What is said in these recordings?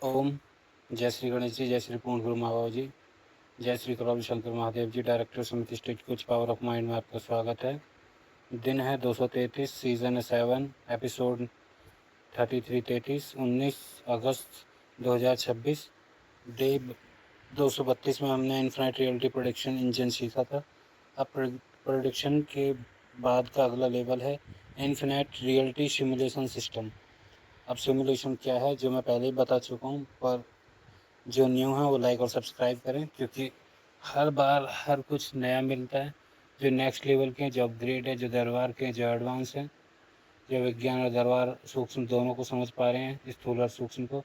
ओम। जय श्री गणेश जी, जय श्री पूर्ण गुरु महाबाबा जी, जय श्री करोल शंकर महादेव जी। डायरेक्टर समिति state coach power of mind में आपका स्वागत है। दिन है 233, सीजन है 7, एपिसोड 3333, 19 अगस्त 2026। डे 232 में हमने इन्फिनिट रियलिटी प्रोडिक्शन इंजन सीखा था। अब प्रोडिक्शन के बाद का अगला लेवल है इन्फिनिट रियलिटी सिमुलेशन सिस्टम। अब सिमुलेशन क्या है जो मैं पहले ही बता चुका हूँ, पर जो न्यू है वो लाइक और सब्सक्राइब करें, क्योंकि हर बार हर कुछ नया मिलता है। जो नेक्स्ट लेवल के हैं, जो अपग्रेड है, जो दरबार के हैं, जो एडवांस हैं, जो विज्ञान और दरबार सूक्ष्म दोनों को समझ पा रहे हैं, स्थूल और सूक्ष्म को,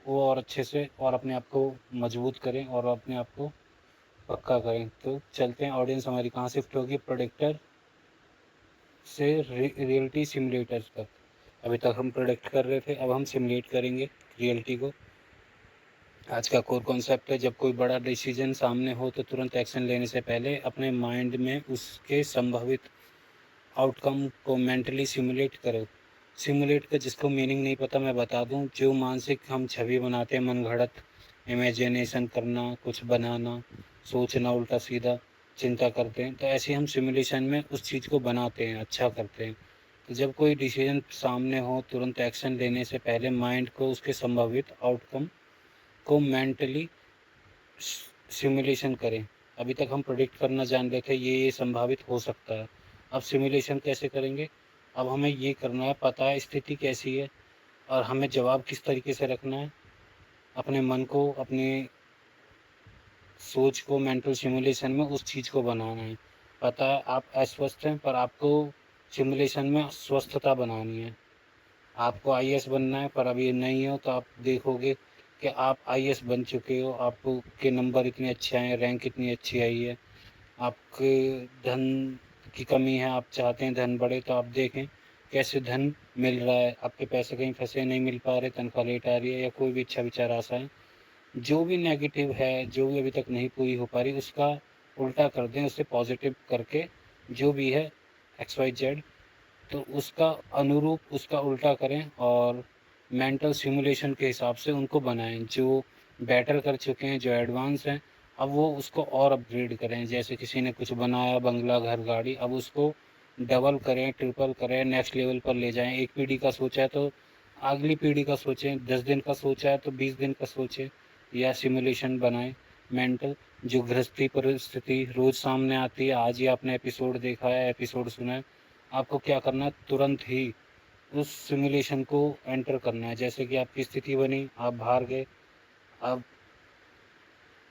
वो और अच्छे से और अपने आप को मजबूत करें और अपने आप को पक्का करें। तो चलते हैं, ऑडियंस हमारी कहाँ शिफ्ट होगी, प्रोडिक्टर से रियलिटी सिमुलेटर तक। अभी तक हम प्रोडिक्ट कर रहे थे, अब हम सिमुलेट करेंगे रियलिटी को। आज का कोर कॉन्सेप्ट है, जब कोई बड़ा डिसीजन सामने हो तो तुरंत एक्शन लेने से पहले अपने माइंड में उसके संभावित आउटकम को मेंटली सिमुलेट करो। सिमुलेट का जिसको मीनिंग नहीं पता मैं बता दूं, जो मानसिक हम छवि बनाते हैं, मनगढ़ंत इमेजिनेशन करना, कुछ बनाना, सोचना उल्टा सीधा, चिंता करते हैं, तो ऐसे हम सिमुलेशन में उस चीज़ को बनाते हैं, अच्छा करते हैं। तो जब कोई डिसीजन सामने हो, तुरंत एक्शन लेने से पहले माइंड को उसके संभावित आउटकम को मेंटली सिमुलेशन करें। अभी तक हम प्रेडिक्ट करना जान रहे थे, ये संभावित हो सकता है। अब सिमुलेशन कैसे करेंगे? अब हमें ये करना है, पता है स्थिति कैसी है और हमें जवाब किस तरीके से रखना है। अपने मन को, अपनी सोच को मेंटल सिमुलेशन में उस चीज़ को बनाना है। पता है आप अस्वस्थ हैं, पर आपको सिमुलेशन में स्वस्थता बनानी है। आपको आईएएस बनना है, पर अभी नहीं हो, तो आप देखोगे कि आप आईएएस बन चुके हो, आपको के नंबर इतने अच्छे आए हैं, रैंक इतनी अच्छी आई है। आपके धन की कमी है, आप चाहते हैं धन बढ़े, तो आप देखें कैसे धन मिल रहा है। आपके पैसे कहीं फंसे नहीं मिल पा रहे, तनख्वाह लेट आ रही है, या कोई भी इच्छा विचार आशा है, जो भी नेगेटिव है, जो भी अभी तक नहीं पूरी हो पा रही, उसका उल्टा कर दें, उससे पॉजिटिव करके जो भी है एक्स वाई जेड, तो उसका अनुरूप उसका उल्टा करें और मेंटल सिमुलेशन के हिसाब से उनको बनाएं। जो बेटर कर चुके हैं, जो एडवांस हैं, अब वो उसको और अपग्रेड करें। जैसे किसी ने कुछ बनाया, बंगला, घर, गाड़ी, अब उसको डबल करें, ट्रिपल करें, नेक्स्ट लेवल पर ले जाएं। एक पीढ़ी का सोचा है तो अगली पीढ़ी का सोचें, 10 दिन का सोचा है तो 20 दिन का सोचें, या सिमुलेशन बनाएं मेंटल। जो गृहस्थी परिस्थिति रोज सामने आती है, आज ही आपने एपिसोड देखा है, एपिसोड सुना है, आपको क्या करना है, तुरंत ही उस सिमुलेशन को एंटर करना है। जैसे कि आपकी स्थिति बनी, आप बाहर गए। अब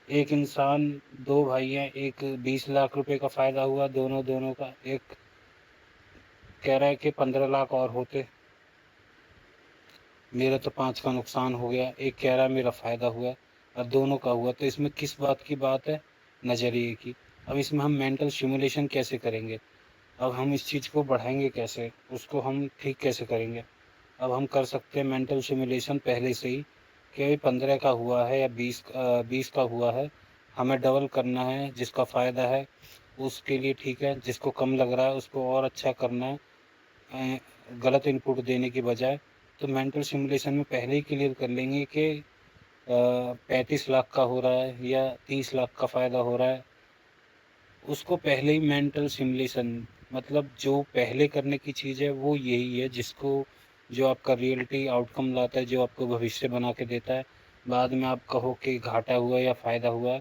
एक इंसान, दो भाई हैं, एक 20 लाख रुपए का फायदा हुआ, दोनों दोनों का। एक कह रहा है कि 15 लाख और होते, मेरा तो 5 का नुकसान हो गया। एक कह रहा है मेरा फायदा हुआ, और दोनों का हुआ। तो इसमें किस बात की बात है? नजरिए की। अब इसमें हम मेंटल सिमुलेशन कैसे करेंगे? अब हम इस चीज़ को बढ़ाएंगे कैसे, उसको हम ठीक कैसे करेंगे? अब हम कर सकते हैं मेंटल सिमुलेशन पहले से ही, कि भाई 15 का हुआ है या 20 का हुआ है, हमें डबल करना है। जिसका फ़ायदा है उसके लिए ठीक है, जिसको कम लग रहा है उसको और अच्छा करना है, गलत इनपुट देने की बजाय। तो मेंटल सिमुलेशन में पहले ही क्लियर कर लेंगे कि 35 लाख का हो रहा है या 30 लाख का फ़ायदा हो रहा है। उसको पहले ही मेंटल सिमुलेशन, मतलब जो पहले करने की चीज़ है वो यही है, जिसको जो आपका रियलिटी आउटकम लाता है, जो आपको भविष्य बना के देता है। बाद में आप कहो कि घाटा हुआ या फ़ायदा हुआ,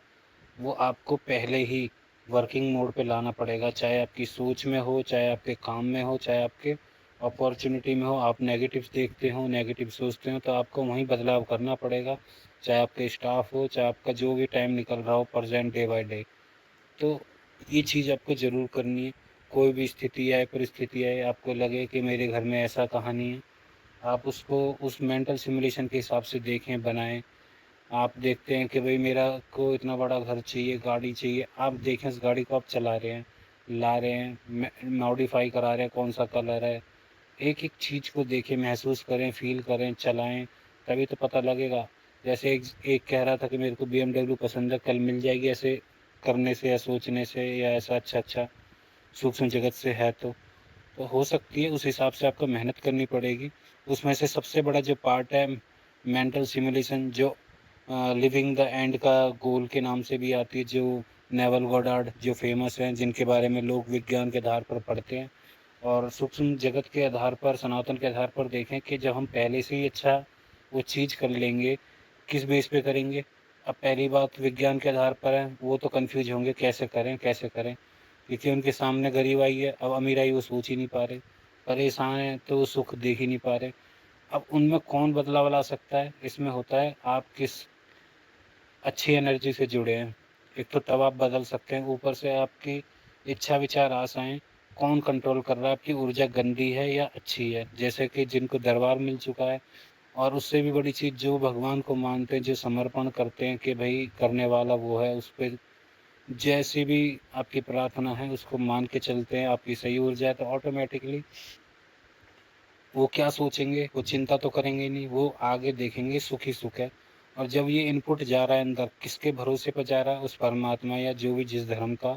वो आपको पहले ही वर्किंग मोड पे लाना पड़ेगा। चाहे आपकी सोच में हो, चाहे आपके काम में हो, चाहे आपके अपॉर्चुनिटी में हो। आप नेगेटिव देखते हो, नेगेटिव सोचते हो, तो आपको वहीं बदलाव करना पड़ेगा। चाहे आपके स्टाफ हो, चाहे आपका जो भी टाइम निकल रहा हो प्रेजेंट, डे बाय डे। तो ये चीज़ आपको ज़रूर करनी है। कोई भी स्थिति आए, परिस्थिति आए, आपको लगे कि मेरे घर में ऐसा कहानी है, आप उसको उस मेंटल सिमुलेशन के हिसाब से देखें, बनाएं। आप देखते हैं कि भाई मेरा को इतना बड़ा घर चाहिए, गाड़ी चाहिए, आप देखें उस गाड़ी को आप चला रहे हैं, ला रहे हैं, मॉडिफाई करा रहे हैं, कौन सा कलर है। एक एक चीज़ को देखें, महसूस करें, फील करें, चलाएं, तभी तो पता लगेगा। जैसे एक एक कह रहा था कि मेरे को BMW पसंद है, कल मिल जाएगी, ऐसे करने से या सोचने से, या ऐसा अच्छा अच्छा सूक्ष्म जगत से है तो हो सकती है। उस हिसाब से आपको मेहनत करनी पड़ेगी। उसमें से सबसे बड़ा जो पार्ट है मेंटल सिमुलेशन जो लिविंग द एंड का गोल के नाम से भी आती है, जो नेवल गॉडार्ड जो फेमस हैं, जिनके बारे में लोग विज्ञान के आधार पर पढ़ते हैं। और सूक्ष्म जगत के आधार पर, सनातन के आधार पर देखें कि जब हम पहले से ही अच्छा वो चीज़ कर लेंगे, किस बेस पे करेंगे। अब पहली बात विज्ञान के आधार पर है, वो तो कंफ्यूज होंगे कैसे करें कैसे करें, क्योंकि उनके सामने गरीबाई है, अब अमीराई वो सोच ही नहीं पा रहे, परेशान है तो वो सुख देख ही नहीं पा रहे। अब उनमें कौन बदलाव ला सकता है, इसमें होता है आप किस अच्छी एनर्जी से जुड़े हैं। एक तो तब आप बदल सकते हैं, ऊपर से आपकी इच्छा विचार आशाएं कौन कंट्रोल कर रहा है, आपकी ऊर्जा गंदी है या अच्छी है। जैसे कि जिनको दरबार मिल चुका है, और उससे भी बड़ी चीज़ जो भगवान को मानते हैं, जो समर्पण करते हैं कि भाई करने वाला वो है, उस पर जैसी भी आपकी प्रार्थना है उसको मान के चलते हैं, आपकी सही ऊर्जा है, तो ऑटोमेटिकली वो क्या सोचेंगे, वो चिंता तो करेंगे ही नहीं, वो आगे देखेंगे सुख ही सुख है। और जब ये इनपुट जा रहा है अंदर, किसके भरोसे पर जा रहा है, उस परमात्मा या जो भी जिस धर्म का,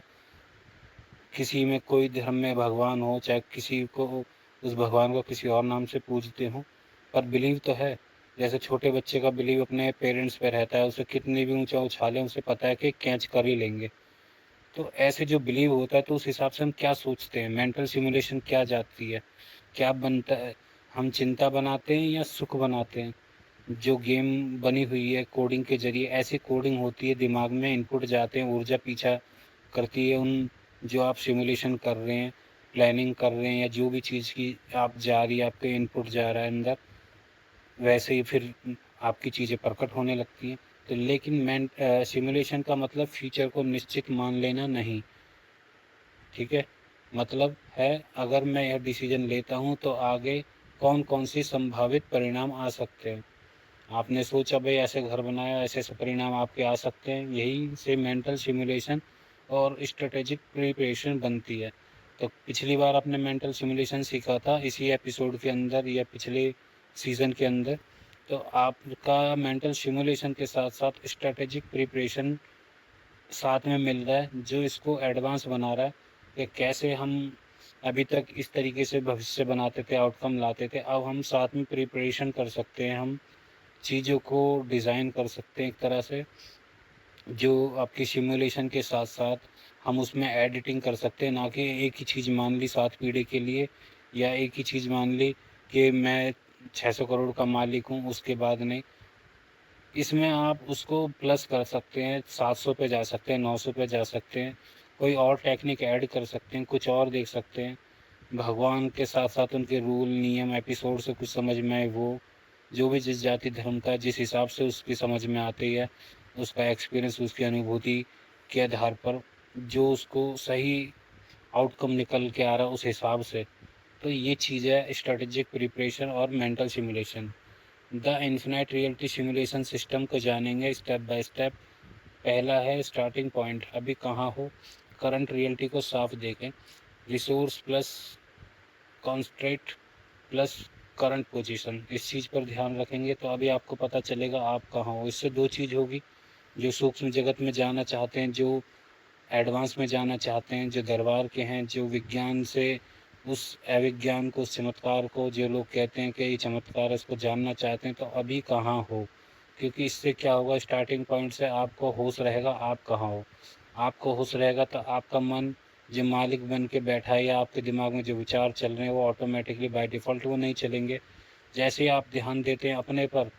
किसी में कोई धर्म में भगवान हो, चाहे किसी को उस भगवान को किसी और नाम से पूजते हो, पर बिलीव तो है। जैसे छोटे बच्चे का बिलीव अपने पेरेंट्स पे रहता है, उसे कितनी भी ऊंचा उछाले उसे पता है कि कैच कर ही लेंगे। तो ऐसे जो बिलीव होता है, तो उस हिसाब से हम क्या सोचते हैं, मेंटल सिमुलेशन क्या जाती है, क्या बनता है, हम चिंता बनाते हैं या सुख बनाते हैं। जो गेम बनी हुई है कोडिंग के जरिए, ऐसी कोडिंग होती है, दिमाग में इनपुट जाते हैं, ऊर्जा पीछा करती है उन जो आप सिमुलेशन कर रहे हैं, प्लानिंग कर रहे हैं, या जो भी चीज़ की आप जा रही है, आपके इनपुट जा रहा है अंदर, वैसे ही फिर आपकी चीज़ें प्रकट होने लगती हैं। तो लेकिन सिमुलेशन का मतलब फ्यूचर को निश्चित मान लेना नहीं। ठीक है, मतलब है अगर मैं यह डिसीजन लेता हूँ तो आगे कौन कौन सी संभावित परिणाम आ सकते हैं। आपने सोचा भाई ऐसे घर बनाया, ऐसे ऐसे परिणाम आपके आ सकते हैं, यही से मेंटल सिमुलेशन और स्ट्रेटेजिक प्रिपरेशन बनती है। तो पिछली बार आपने मेंटल सिमुलेशन सीखा था इसी एपिसोड के अंदर या पिछले सीजन के अंदर। तो आपका मेंटल सिमुलेशन के साथ साथ स्ट्रेटेजिक प्रिपरेशन साथ में मिल रहा है, जो इसको एडवांस बना रहा है कि कैसे हम अभी तक इस तरीके से भविष्य बनाते थे, आउटकम लाते थे, अब हम साथ में प्रिपरेशन कर सकते हैं, हम चीज़ों को डिज़ाइन कर सकते हैं एक तरह से, जो आपकी सिमुलेशन के साथ साथ हम उसमें एडिटिंग कर सकते हैं, ना कि एक ही चीज़ मान ली 7 पीढ़ी के लिए, या एक ही चीज़ मान ली कि मैं 600 करोड़ का मालिक हूँ, उसके बाद नहीं। इसमें आप उसको प्लस कर सकते हैं, 700 पे जा सकते हैं, 900 पे जा सकते हैं, कोई और टेक्निक ऐड कर सकते हैं, कुछ और देख सकते हैं। भगवान के साथ साथ उनके रूल नियम एपिसोड से कुछ समझ में आए, वो जो भी जिस जाति धर्म का जिस हिसाब से उसकी समझ में आती है, उसका एक्सपीरियंस, उसकी अनुभूति के आधार पर जो उसको सही आउटकम निकल के आ रहा है उस हिसाब से। तो ये चीज़ है स्ट्रेटेजिक प्रिपरेशन और mental simulation. The infinite reality simulation system को जानेंगे स्टेप बाय स्टेप। पहला है स्टार्टिंग पॉइंट, अभी कहाँ हो, करंट रियलिटी को साफ देखें। Resource plus constraint plus current position, इस चीज़ पर ध्यान रखेंगे तो अभी आपको पता चलेगा आप कहाँ हो। इससे दो चीज़ होगी, जो सूक्ष्म जगत में जाना चाहते हैं, जो एडवांस में जाना चाहते हैं, जो दरबार के हैं, जो विज्ञान से उस अविज्ञान को, उस चमत्कार को, जो लोग कहते हैं कि ये चमत्कार है, इसको जानना चाहते हैं, तो अभी कहाँ हो। क्योंकि इससे क्या होगा, स्टार्टिंग पॉइंट से आपको होश रहेगा आप कहाँ हो। आपको होश रहेगा तो आपका मन जो मालिक बन के बैठा है, या आपके दिमाग में जो विचार चल रहे हैं वो ऑटोमेटिकली बाय डिफ़ॉल्ट वो नहीं चलेंगे। जैसे ही आप ध्यान देते हैं अपने पर,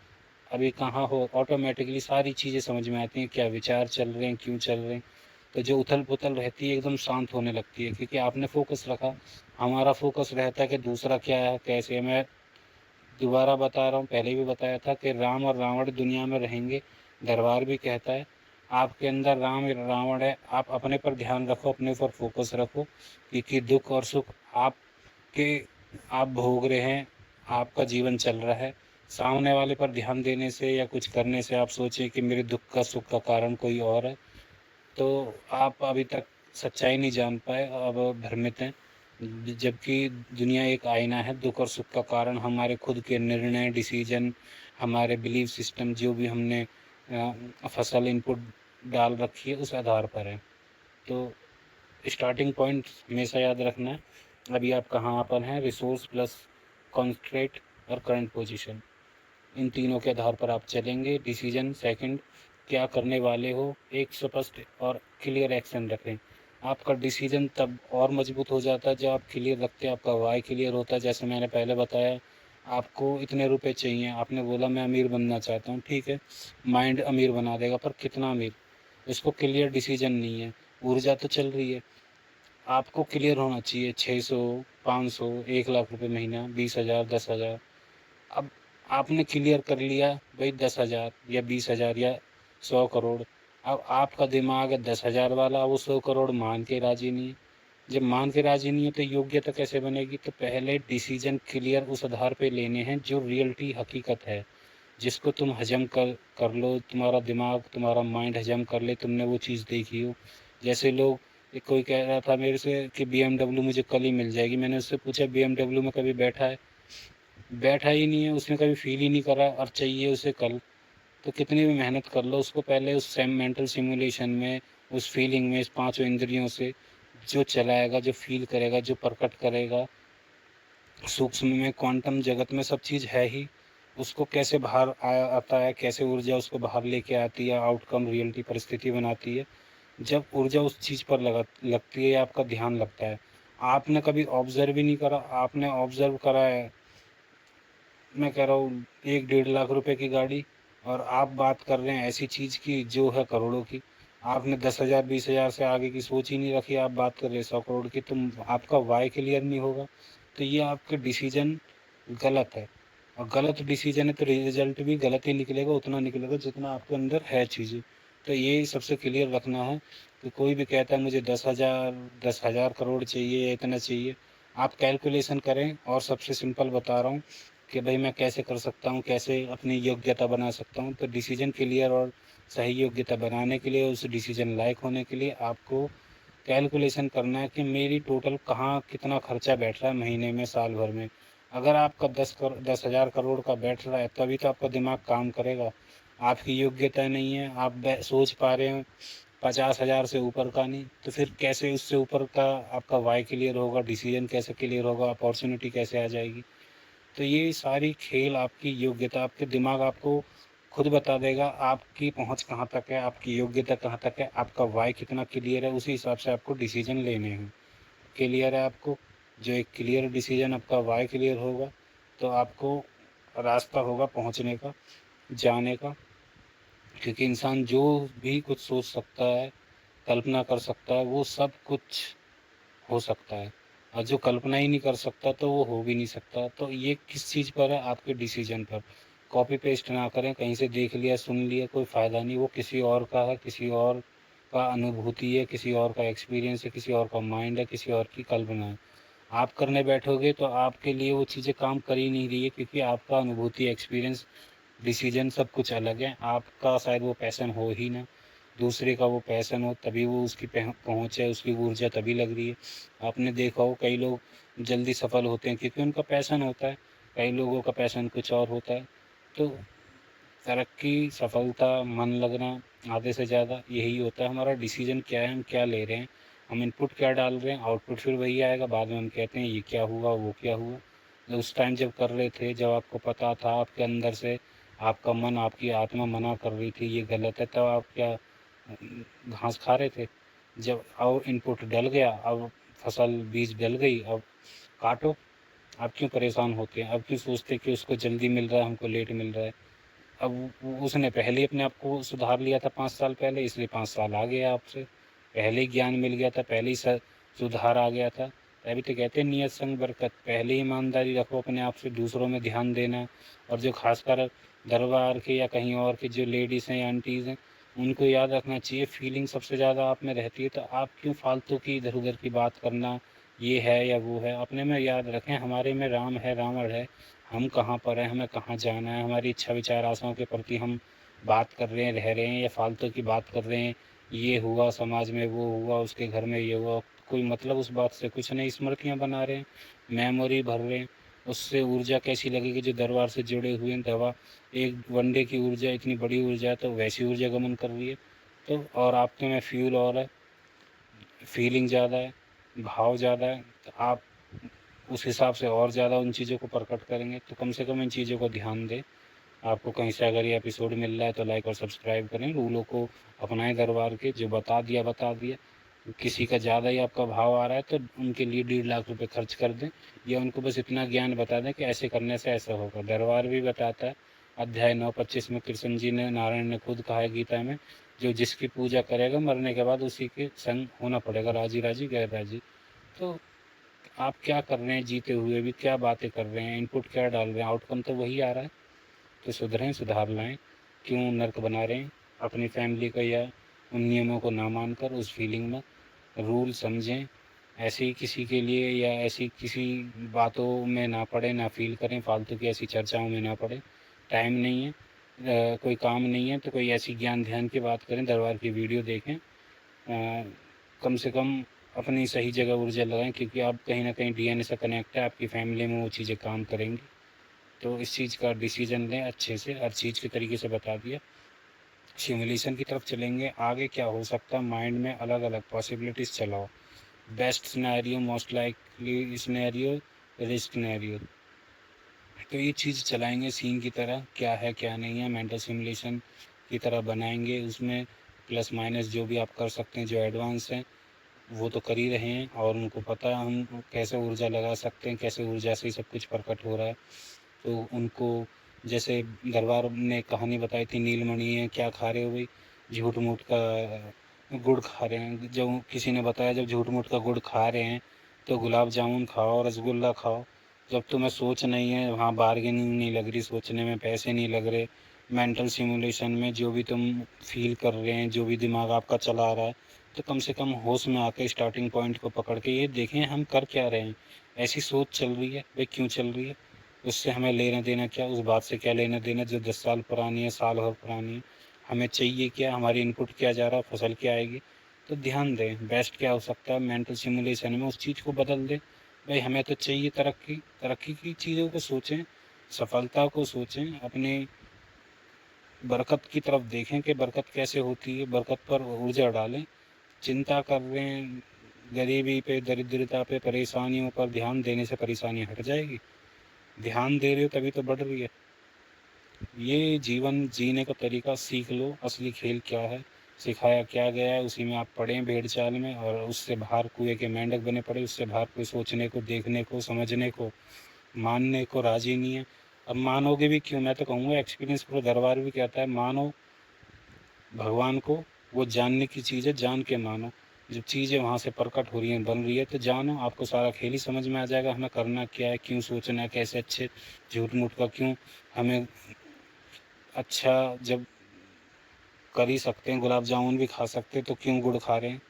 अभी कहाँ हो, ऑटोमेटिकली सारी चीज़ें समझ में आती हैं, क्या विचार चल रहे हैं, क्यों चल रहे हैं। तो जो उथल-पुथल रहती है एकदम शांत होने लगती है, क्योंकि आपने फ़ोकस रखा। हमारा फ़ोकस रहता है कि दूसरा क्या है, कैसे है। मैं दोबारा बता रहा हूँ, पहले भी बताया था कि राम और रावण दुनिया में रहेंगे। दरबार भी कहता है आपके अंदर राम या रावण है, आप अपने पर ध्यान रखो, अपने ऊपर फ़ोकस रखो, क्योंकि दुःख और सुख आपके आप भोग रहे हैं, आपका जीवन चल रहा है। सामने वाले पर ध्यान देने से या कुछ करने से आप सोचें कि मेरे दुःख का सुख का कारण कोई और है, तो आप अभी तक सच्चाई नहीं जान पाए, अब भ्रमित हैं। जबकि दुनिया एक आईना है, दुख और सुख का कारण हमारे खुद के निर्णय, डिसीजन, हमारे बिलीफ सिस्टम, जो भी हमने फसल इनपुट डाल रखी है उस आधार पर है। तो स्टार्टिंग पॉइंट हमेशा याद रखना है, अभी आप कहाँ पर हैं, रिसोर्स प्लस कॉन्स्ट्रेंट और करंट पोजीशन। इन तीनों के आधार पर आप चलेंगे। डिसीजन सेकंड, क्या करने वाले हो, एक स्पष्ट और क्लियर एक्शन रखें। आपका डिसीजन तब और मजबूत हो जाता है जब आप क्लियर रखते हैं, आपका वाई क्लियर होता है। जैसे मैंने पहले बताया, आपको इतने रुपए चाहिए, आपने बोला मैं अमीर बनना चाहता हूँ, ठीक है, माइंड अमीर बना देगा, पर कितना अमीर, इसको क्लियर डिसीजन नहीं है। ऊर्जा तो चल रही है, आपको क्लियर होना चाहिए 600, 500, 1 लाख रुपए महीना, 20 हजार, 10 हजार। अब आपने क्लियर कर लिया भाई 10 हजार या 20 हजार या 100 करोड़। अब आपका दिमाग है 10 हजार वाला, वो 100 करोड़ मान के राजी नहीं है। जब मान के राजी नहीं है तो योग्यता कैसे बनेगी? तो पहले डिसीजन क्लियर उस आधार पे लेने हैं जो रियलिटी हकीकत है, जिसको तुम हजम कर लो, तुम्हारा दिमाग तुम्हारा माइंड हजम कर ले, तुमने वो चीज़ देखी हो। जैसे लोग, एक कोई कह रहा था मेरे से कि BMW मुझे कल ही मिल जाएगी। मैंने उससे पूछा BMW में कभी बैठा है? बैठा ही नहीं है, उसने कभी फील ही नहीं करा, और चाहिए उसे कल। तो कितनी भी मेहनत कर लो, उसको पहले उस सेम मेंटल सिमुलेशन में, उस फीलिंग में, इस पांचों इंद्रियों से जो चलाएगा, जो फील करेगा, जो प्रकट करेगा, सूक्ष्म में, क्वांटम जगत में सब चीज़ है ही। उसको कैसे बाहर आता है, कैसे ऊर्जा उसको बाहर लेके आती है, आउटकम रियलिटी परिस्थिति बनाती है। जब ऊर्जा उस चीज़ पर लगती है, आपका ध्यान लगता है। आपने कभी ऑब्जर्व ही नहीं करा, आपने ऑब्जर्व करा है, मैं कह रहा हूँ 1-1.5 लाख रुपए की गाड़ी, और आप बात कर रहे हैं ऐसी चीज़ की जो है करोड़ों की। आपने 10 हजार 20 हजार से आगे की सोच ही नहीं रखी, आप बात कर रहे हैं 100 करोड़ की। तो आपका वाई क्लियर नहीं होगा, तो ये आपके डिसीजन गलत है। और गलत डिसीजन है तो रिजल्ट भी गलत ही निकलेगा, उतना निकलेगा जितना आपके अंदर है चीज़ें। तो ये सबसे क्लियर रखना है कि कोई भी कहता है मुझे 10 हजार, 10 हजार करोड़ चाहिए, इतना चाहिए, आप कैलकुलेशन करें। और सबसे सिंपल बता रहा हूँ कि भाई मैं कैसे कर सकता हूँ, कैसे अपनी योग्यता बना सकता हूँ। तो डिसीजन क्लियर और सही योग्यता बनाने के लिए, उस डिसीजन लायक होने के लिए आपको कैलकुलेशन करना है कि मेरी टोटल कहाँ कितना खर्चा बैठ रहा है महीने में, साल भर में। अगर आपका 10 हजार करोड़ का बैठ रहा है, तभी तो आपका दिमाग काम करेगा। आपकी योग्यता नहीं है, आप सोच पा रहे हैं 50 हजार से ऊपर का नहीं, तो फिर कैसे उससे ऊपर का आपका वाई क्लियर होगा, डिसीजन कैसे क्लियर होगा, अपॉर्चुनिटी कैसे आ जाएगी? तो ये सारी खेल आपकी योग्यता, आपके दिमाग आपको खुद बता देगा आपकी पहुंच कहाँ तक है, आपकी योग्यता कहाँ तक है, आपका वाई कितना क्लियर है, उसी हिसाब से आपको डिसीजन लेने हैं। क्लियर है आपको? जो एक क्लियर डिसीजन, आपका वाई क्लियर होगा तो आपको रास्ता होगा पहुंचने का, जाने का। क्योंकि इंसान जो भी कुछ सोच सकता है, कल्पना कर सकता है, वो सब कुछ हो सकता है। और जो कल्पना ही नहीं कर सकता तो वो हो भी नहीं सकता। तो ये किस चीज़ पर है? आपके डिसीजन पर। कॉपी पेस्ट ना करें, कहीं से देख लिया, सुन लिया, कोई फ़ायदा नहीं। वो किसी और का है, किसी और का अनुभूति है, किसी और का एक्सपीरियंस है, किसी और का माइंड है, किसी और की कल्पना है। आप करने बैठोगे तो आपके लिए वो चीज़ें काम कर ही नहीं रही है, क्योंकि आपका अनुभूति, एक्सपीरियंस, डिसीजन सब कुछ अलग है। आपका शायद वो पैशन हो ही ना, दूसरे का वो पैशन हो, तभी वो उसकी पहुँच है, उसकी ऊर्जा तभी लग रही है। आपने देखा हो कई लोग जल्दी सफल होते हैं क्योंकि उनका पैशन होता है, कई लोगों का पैशन कुछ और होता है। तो तरक्की, सफलता, मन लगना, आधे से ज़्यादा यही होता है। हमारा डिसीजन क्या है, हम क्या ले रहे हैं, हम इनपुट क्या डाल रहे हैं, आउटपुट फिर वही आएगा। बाद में हम कहते हैं ये क्या हुआ, वो क्या हुआ। तो उस टाइम जब कर रहे थे, जब आपको पता था, आपके अंदर से आपका मन, आपकी आत्मा मना कर रही थी ये गलत है, तब आप क्या घास खा रहे थे? जब अब इनपुट डल गया, अब फसल बीज डल गई, अब काटो। आप क्यों परेशान होते हैं? अब क्यों सोचते कि उसको जल्दी मिल रहा है, हमको लेट मिल रहा है? अब उसने पहले ही अपने आप को सुधार लिया था 5 साल पहले, इसलिए 5 साल आ गया आपसे। पहले ही ज्ञान मिल गया था, पहले ही सुधार आ गया था। तभी तो कहते हैं नियत संग बरकत। पहले ही ईमानदारी रखो अपने आप से, दूसरों में ध्यान देना। और जो खासकर दरबार के या कहीं और की जो लेडीज़ हैं या आंटीज़ हैं, उनको याद रखना चाहिए फीलिंग सबसे ज़्यादा आप में रहती है। तो आप क्यों फालतू की इधर उधर की बात करना, ये है या वो है। अपने में याद रखें, हमारे में राम है, रावण है। हम कहाँ पर हैं, हमें कहाँ जाना है, हमारी इच्छा विचार आशाओं के प्रति हम बात कर रहे हैं, रह रहे हैं, या फालतू की बात कर रहे हैं। ये हुआ समाज में, वो हुआ, उसके घर में ये हुआ, कोई मतलब उस बात से कुछ नहीं। स्मृतियाँ बना रहे हैं, मेमोरी भर रहे हैं। उससे ऊर्जा कैसी लगेगी? जो दरबार से जुड़े हुए हैं, दवा एक वनडे की ऊर्जा इतनी बड़ी ऊर्जा है, तो वैसी ऊर्जा गमन कर रही है। तो और आपके में फ्यूल और है, फीलिंग ज़्यादा है, भाव ज़्यादा है, तो आप उस हिसाब से और ज़्यादा उन चीज़ों को प्रकट करेंगे। तो कम से कम इन चीज़ों को ध्यान दें। आपको कहीं से अगर ये एपिसोड मिल रहा है तो लाइक और सब्सक्राइब करें, रूलों को अपनाएं दरबार के, जो बता दिया बता दिया। किसी का ज़्यादा ही आपका भाव आ रहा है तो उनके लिए 1.5 लाख रुपए खर्च कर दें, या उनको बस इतना ज्ञान बता दें कि ऐसे करने से ऐसा होगा। दरबार भी बताता है, अध्याय 9:25 में कृष्ण जी ने, नारायण ने खुद कहा है गीता में, जो जिसकी पूजा करेगा मरने के बाद उसी के संग होना पड़ेगा, राजी राजी गैर राजी। तो आप क्या कर रहे हैं, जीते हुए भी क्या बातें कर रहे हैं, इनपुट क्या डाल रहे हैं, आउटकम तो वही आ रहा है। तो सुधरें, सुधार लाएं। क्यों नर्क बना रहे हैं अपनी फैमिली का, या उन नियमों को ना मानकर उस फीलिंग में। रूल समझें, ऐसे ही किसी के लिए या ऐसी किसी बातों में ना पड़े, ना फील करें, फालतू की ऐसी चर्चाओं में ना पड़े। टाइम नहीं है, कोई काम नहीं है तो कोई ऐसी ज्ञान ध्यान की बात करें, दरबार की वीडियो देखें। कम से कम अपनी सही जगह ऊर्जा लगाएं, क्योंकि आप कहीं ना कहीं डीएनए से कनेक्ट है, आपकी फैमिली में वो चीज़ें काम करेंगी। तो इस चीज़ का डिसीजन लें अच्छे से, हर चीज़ के तरीके से बता दिया। सिमुलेशन की तरफ चलेंगे, आगे क्या हो सकता है, माइंड में अलग अलग पॉसिबिलिटीज़ चलाओ। Best scenario, most likely scenario, risk scenario. तो ये चीज़ चलाएंगे सीन की तरह, क्या है क्या नहीं है, मेंटल सिमुलेशन की तरह बनाएंगे। उसमें प्लस माइनस जो भी आप कर सकते हैं, जो एडवांस हैं वो तो कर ही रहे हैं, और उनको पता है हम कैसे ऊर्जा लगा सकते हैं, कैसे ऊर्जा से ही सब कुछ प्रकट हो रहा है। तो उनको, जैसे दरबार ने कहानी बताई थी, नीलमणि है क्या खा रहे हो भाई, झूठ मूठ का गुड़ खा रहे हैं। जो किसी ने बताया जब झूठ मूठ का गुड़ खा रहे हैं तो गुलाब जामुन खाओ, रसगुल्ला खाओ। जब तुम्हें सोच नहीं है, वहाँ बार्गेनिंग नहीं लग रही, सोचने में पैसे नहीं लग रहे, मेंटल सिमुलेशन में जो भी तुम फील कर रहे हैं, जो भी दिमाग आपका चला रहा है, तो कम से कम होश में आके स्टार्टिंग पॉइंट को पकड़ के ये देखें हम कर क्या रहे हैं। ऐसी सोच चल रही है भाई, क्यों चल रही है, उससे हमें लेना देना क्या, उस बात से क्या लेना देना जो 10 साल पुरानी है, साल भर पुरानी है। हमें चाहिए क्या, हमारी इनपुट क्या जा रहा है, फसल क्या आएगी। तो ध्यान दें बेस्ट क्या हो सकता है, मेंटल सिमुलेशन में उस चीज़ को बदल दें। भाई हमें तो चाहिए तरक्की, तरक्की की चीज़ों को सोचें, सफलता को सोचें, अपनी बरकत की तरफ देखें कि बरकत कैसे होती है, बरकत पर ऊर्जा डालें। चिंता कर रहे हैं गरीबी पे, दरिद्रता पे, परेशानियों पर ध्यान देने से परेशानियाँ हट जाएगी। ध्यान दे रहे हो तभी तो बढ़ रही है। ये जीवन जीने का तरीका सीख लो, असली खेल क्या है, सिखाया क्या गया है, उसी में आप पढ़ें भेड़ चाल में, और उससे बाहर कुएं के मेंढक बने पड़े, उससे बाहर कोई सोचने को, देखने को, समझने को, मानने को राजी नहीं है। अब मानोगे भी क्यों, मैं तो कहूँगा एक्सपीरियंस प्रो दरबार भी कहता है, मानो भगवान को, वो जानने की चीज़ है, जान के मानो। जब चीज़ें वहाँ से प्रकट हो रही हैं, बन रही है, तो जानो, आपको सारा खेल ही समझ में आ जाएगा, हमें करना क्या है, क्यों सोचना है, कैसे अच्छे झूठ मूठ का क्यों हमें अच्छा, जब कर ही सकते हैं, गुलाब जामुन भी खा सकते हैं तो क्यों गुड़ खा रहे हैं।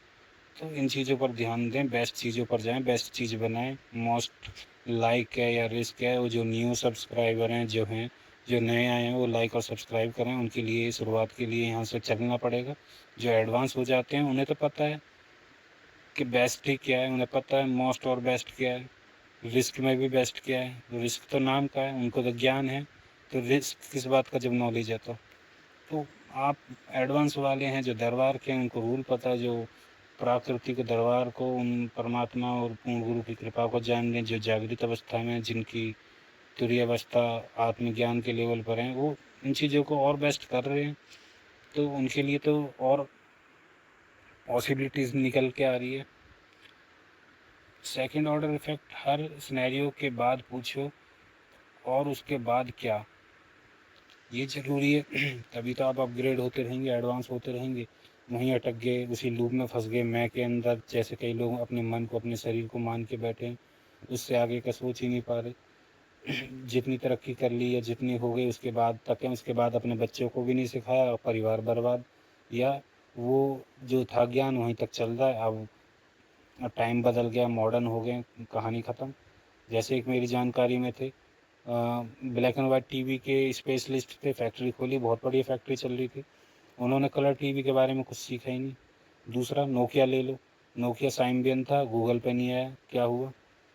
तो इन चीज़ों पर ध्यान दें, बेस्ट चीज़ों पर जाएं, बेस्ट चीज़ बनाएं। मोस्ट लाइक है या रिस्क है, वो जो न्यू सब्सक्राइबर हैं, जो हैं, जो नए आए हैं, वो लाइक और सब्सक्राइब करें। उनके लिए शुरुआत के लिए यहाँ से चलना पड़ेगा। जो एडवांस हो जाते हैं उन्हें तो पता है कि बेस्ट ही क्या है, उन्हें पता है मोस्ट और बेस्ट क्या है, रिस्क में भी बेस्ट क्या है। रिस्क तो नाम का है, उनको तो ज्ञान है, तो रिस्क किस बात का जब नॉलेज है। तो आप एडवांस वाले हैं जो दरबार के हैं, उनको रूल पता है, जो प्राकृतिक दरबार को, उन परमात्मा और पूर्ण गुरु की कृपा को जान लें, जो जागृत अवस्था में, जिनकी तुरीय अवस्था आत्मज्ञान के लेवल पर हैं, वो इन चीज़ों को और बेस्ट कर रहे हैं। तो उनके लिए तो और पॉसिबिलिटीज़ निकल के आ रही है। सेकंड ऑर्डर इफेक्ट, हर सिनेरियो के बाद पूछो और उसके बाद क्या, ये ज़रूरी है। तभी तो आप अपग्रेड होते रहेंगे, एडवांस होते रहेंगे। वहीं अटक गए, उसी लूप में फंस गए, मैं के अंदर, जैसे कई लोग अपने मन को, अपने शरीर को मान के बैठे हैं, उससे आगे का सोच ही नहीं पा रहे। जितनी तरक्की कर ली या जितनी हो गई उसके बाद तक है, उसके बाद अपने बच्चों को भी नहीं सिखाया और परिवार बर्बाद। या वो जो था ज्ञान वहीं तक चल रहा है। अब टाइम बदल गया, मॉडर्न हो गए, कहानी ख़त्म। जैसे एक मेरी जानकारी में थे, ब्लैक एंड वाइट टीवी के स्पेशलिस्ट थे, फैक्ट्री खोली, बहुत बड़ी फैक्ट्री चल रही थी। उन्होंने कलर टीवी के बारे में कुछ सीखा ही नहीं। दूसरा नोकिया ले लो, नोकिया साइमबियन था, गूगल पे नहीं आया, क्या हुआ।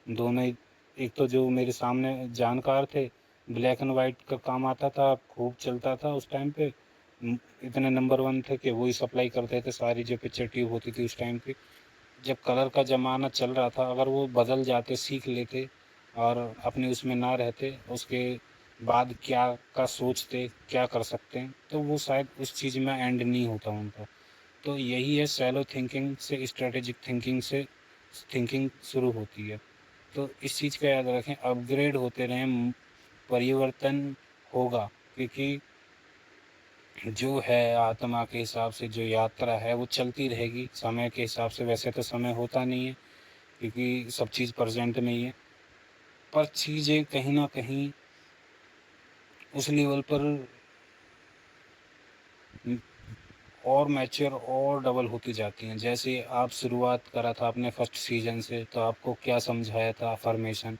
दोनों ही, एक तो जो मेरे सामने जानकार थे, ब्लैक एंड वाइट का काम आता था, खूब चलता था उस टाइम पे, इतने नंबर वन थे कि वही सप्लाई करते थे सारी जो पिक्चर ट्यूब होती थी उस टाइम पे। जब कलर का ज़माना चल रहा था, अगर वो बदल जाते, सीख लेते और अपने उसमें ना रहते, उसके बाद क्या का सोचते, क्या कर सकते हैं, तो वो शायद उस चीज़ में एंड नहीं होता उनका। तो यही है, शैलो थिंकिंग से स्ट्रेटेजिक थिंकिंग से थिंकिंग शुरू होती है। तो इस चीज़ का याद रखें, अपग्रेड होते रहें, परिवर्तन होगा, क्योंकि जो है आत्मा के हिसाब से जो यात्रा है वो चलती रहेगी समय के हिसाब से। वैसे तो समय होता नहीं है, क्योंकि सब चीज़ प्रेजेंट में ही है, पर चीज़ें कहीं ना कहीं उस लेवल पर और मैच्योर और डबल होती जाती हैं। जैसे आप शुरुआत करा था अपने फर्स्ट सीजन से, तो आपको क्या समझाया था, अफर्मेशन